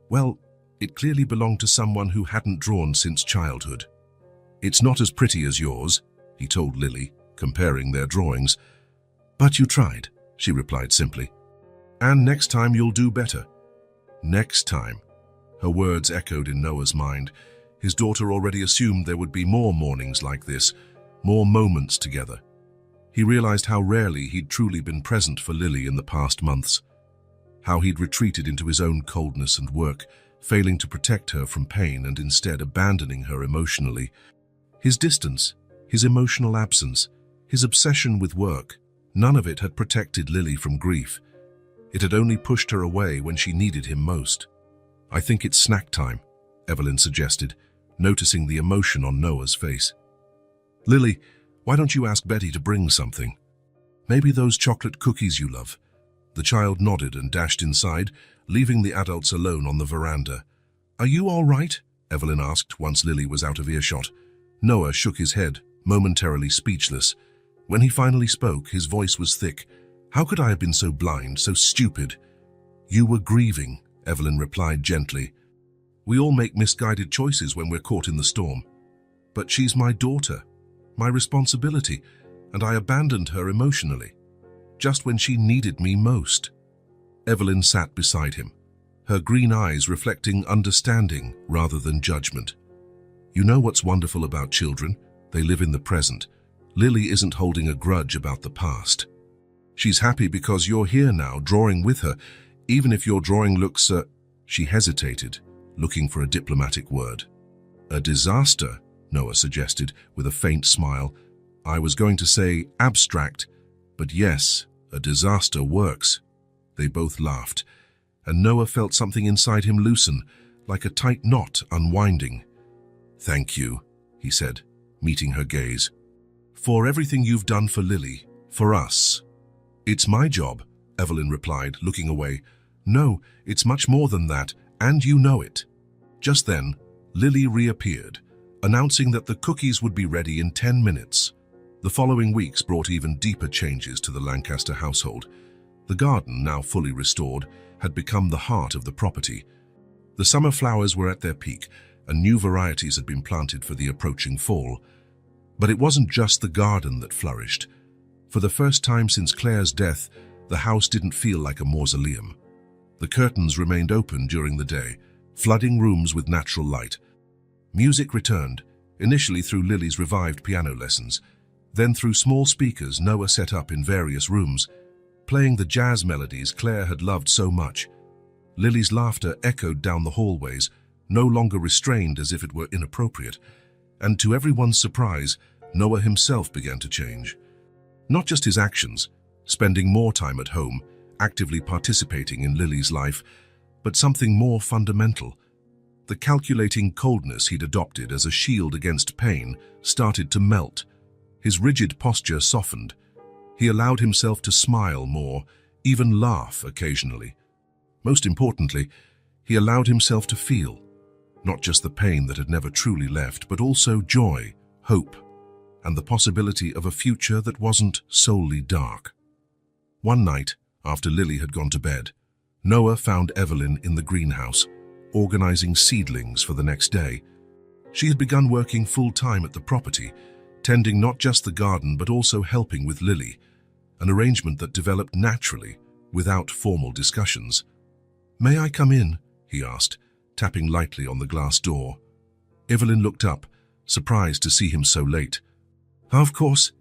well, it clearly belonged to someone who hadn't drawn since childhood. "It's not as pretty as yours," he told Lily, comparing their drawings. "But you tried," she replied simply. "And next time you'll do better." Next time. Her words echoed in Noah's mind. His daughter already assumed there would be more mornings like this, more moments together. He realized how rarely he'd truly been present for Lily in the past months, how he'd retreated into his own coldness and work, failing to protect her from pain and instead abandoning her emotionally. His distance, his emotional absence, his obsession with work, none of it had protected Lily from grief. It had only pushed her away when she needed him most. "I think it's snack time," Evelyn suggested, noticing the emotion on Noah's face. "Lily, why don't you ask Betty to bring something? Maybe those chocolate cookies you love." The child nodded and dashed inside, leaving the adults alone on the veranda. "Are you all right?" Evelyn asked once Lily was out of earshot. Noah shook his head, momentarily speechless. When he finally spoke, his voice was thick. "How could I have been so blind, so stupid?" "You were grieving," Evelyn replied gently. "We all make misguided choices when we're caught in the storm. But she's my daughter, my responsibility, and I abandoned her emotionally, just when she needed me most." Evelyn sat beside him, her green eyes reflecting understanding rather than judgment. "You know what's wonderful about children? They live in the present. Lily isn't holding a grudge about the past. She's happy because you're here now, drawing with her, even if your drawing looks, She hesitated, looking for a diplomatic word. "A disaster," Noah suggested with a faint smile. "I was going to say abstract, but yes, a disaster works." They both laughed, and Noah felt something inside him loosen, like a tight knot unwinding. "Thank you," he said, meeting her gaze. "For everything you've done for Lily, for us." "It's my job," Evelyn replied, looking away. "No, it's much more than that, and you know it." Just then, Lily reappeared, announcing that the cookies would be ready in 10 minutes. The following weeks brought even deeper changes to the Lancaster household. The garden, now fully restored, had become the heart of the property. The summer flowers were at their peak, and new varieties had been planted for the approaching fall. But it wasn't just the garden that flourished. For the first time since Claire's death, the house didn't feel like a mausoleum. The curtains remained open during the day, flooding rooms with natural light. Music returned, initially through Lily's revived piano lessons, then through small speakers Noah set up in various rooms, playing the jazz melodies Claire had loved so much. Lily's laughter echoed down the hallways, no longer restrained as if it were inappropriate, and to everyone's surprise, Noah himself began to change. Not just his actions, spending more time at home, actively participating in Lily's life, but something more fundamental. The calculating coldness he'd adopted as a shield against pain started to melt. His rigid posture softened. He allowed himself to smile more, even laugh occasionally. Most importantly, he allowed himself to feel, not just the pain that had never truly left, but also joy, hope, and the possibility of a future that wasn't solely dark. One night, after Lily had gone to bed, Noah found Evelyn in the greenhouse, organizing seedlings for the next day. She had begun working full-time at the property, tending not just the garden but also helping with Lily, an arrangement that developed naturally, without formal discussions. "May I come in?" he asked, tapping lightly on the glass door. Evelyn looked up, surprised to see him so late. Of course.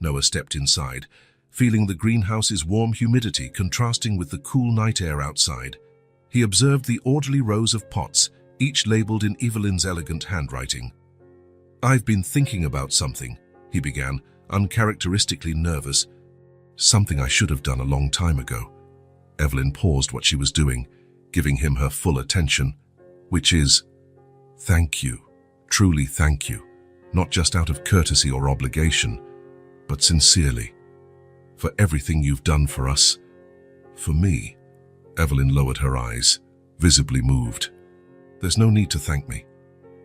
Noah stepped inside, feeling the greenhouse's warm humidity contrasting with the cool night air outside. He observed the orderly rows of pots, each labeled in Evelyn's elegant handwriting. "I've been thinking about something," he began, uncharacteristically nervous. "Something I should have done a long time ago." Evelyn paused what she was doing, giving him her full attention, which is, "Thank you, truly thank you, not just out of courtesy or obligation, but sincerely, for everything you've done for us, for me." Evelyn lowered her eyes, visibly moved. "There's no need to thank me."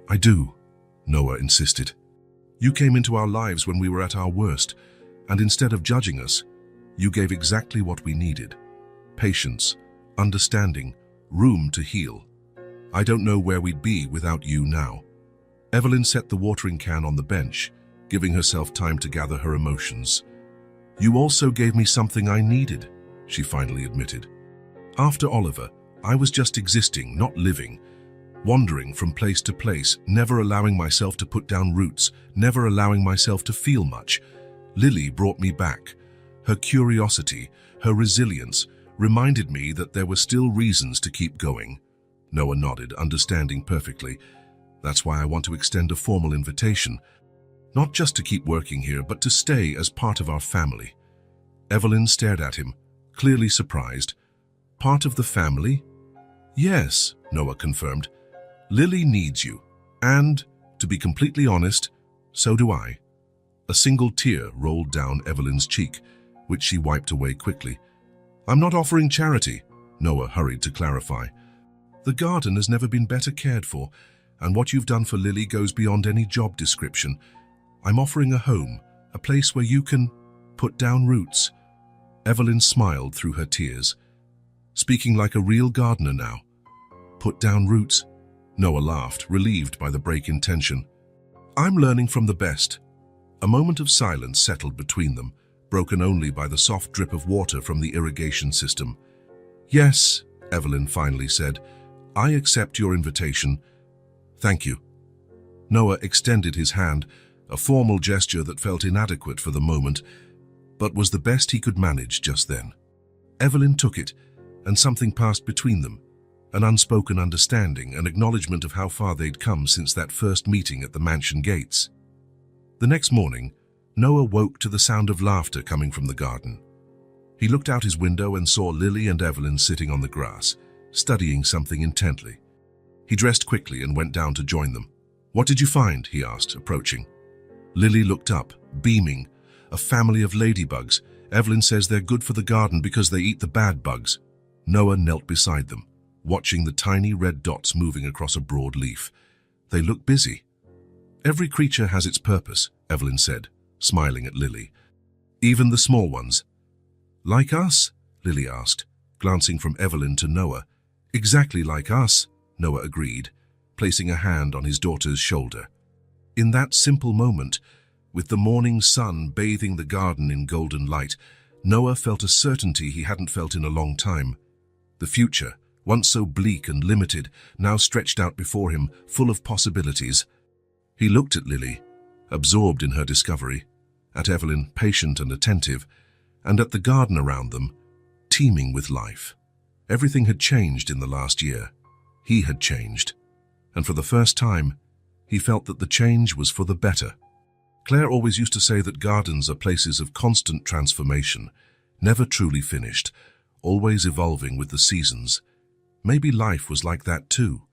"I do," Noah insisted. "You came into our lives when we were at our worst, and instead of judging us, you gave exactly what we needed. Patience, understanding, room to heal. I don't know where we'd be without you now." Evelyn set the watering can on the bench, giving herself time to gather her emotions. "You also gave me something I needed," she finally admitted. "After Oliver, I was just existing, not living, wandering from place to place, never allowing myself to put down roots, never allowing myself to feel much. Lily brought me back. Her curiosity, her resilience, reminded me that there were still reasons to keep going." Noah nodded, understanding perfectly. "That's why I want to extend a formal invitation, not just to keep working here, but to stay as part of our family." Evelyn stared at him, clearly surprised. "Part of the family?" "Yes," Noah confirmed. "Lily needs you, and, to be completely honest, so do I." A single tear rolled down Evelyn's cheek, which she wiped away quickly. "I'm not offering charity," Noah hurried to clarify. "The garden has never been better cared for, and what you've done for Lily goes beyond any job description. I'm offering a home, a place where you can put down roots." Evelyn smiled through her tears. "Speaking like a real gardener now." "Put down roots?" Noah laughed, relieved by the break in tension. "I'm learning from the best." A moment of silence settled between them, broken only by the soft drip of water from the irrigation system. "Yes," Evelyn finally said, "I accept your invitation. Thank you." Noah extended his hand, a formal gesture that felt inadequate for the moment, but was the best he could manage just then. Evelyn took it, and something passed between them, an unspoken understanding, an acknowledgement of how far they'd come since that first meeting at the mansion gates. The next morning, Noah woke to the sound of laughter coming from the garden. He looked out his window and saw Lily and Evelyn sitting on the grass, studying something intently. He dressed quickly and went down to join them. "What did you find?" he asked, approaching. Lily looked up, beaming. "A family of ladybugs. Evelyn says they're good for the garden because they eat the bad bugs." Noah knelt beside them, watching the tiny red dots moving across a broad leaf. "They look busy." "Every creature has its purpose," Evelyn said, smiling at Lily. "Even the small ones." "Like us?" Lily asked, glancing from Evelyn to Noah. "Exactly like us," Noah agreed, placing a hand on his daughter's shoulder. In that simple moment, with the morning sun bathing the garden in golden light, Noah felt a certainty he hadn't felt in a long time. The future, once so bleak and limited, now stretched out before him, full of possibilities. He looked at Lily, absorbed in her discovery, at Evelyn, patient and attentive, and at the garden around them, teeming with life. Everything had changed in the last year. He had changed, and for the first time, he felt that the change was for the better. Claire always used to say that gardens are places of constant transformation, never truly finished, always evolving with the seasons. Maybe life was like that too.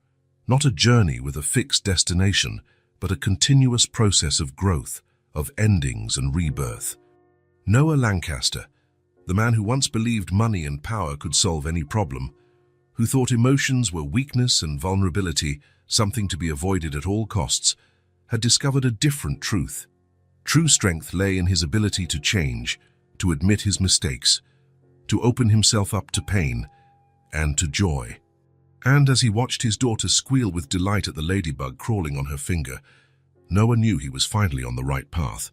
Not a journey with a fixed destination, but a continuous process of growth, of endings and rebirth. Noah Lancaster, the man who once believed money and power could solve any problem, who thought emotions were weakness and vulnerability, something to be avoided at all costs, had discovered a different truth. True strength lay in his ability to change, to admit his mistakes, to open himself up to pain and to joy. And as he watched his daughter squeal with delight at the ladybug crawling on her finger, Noah knew he was finally on the right path.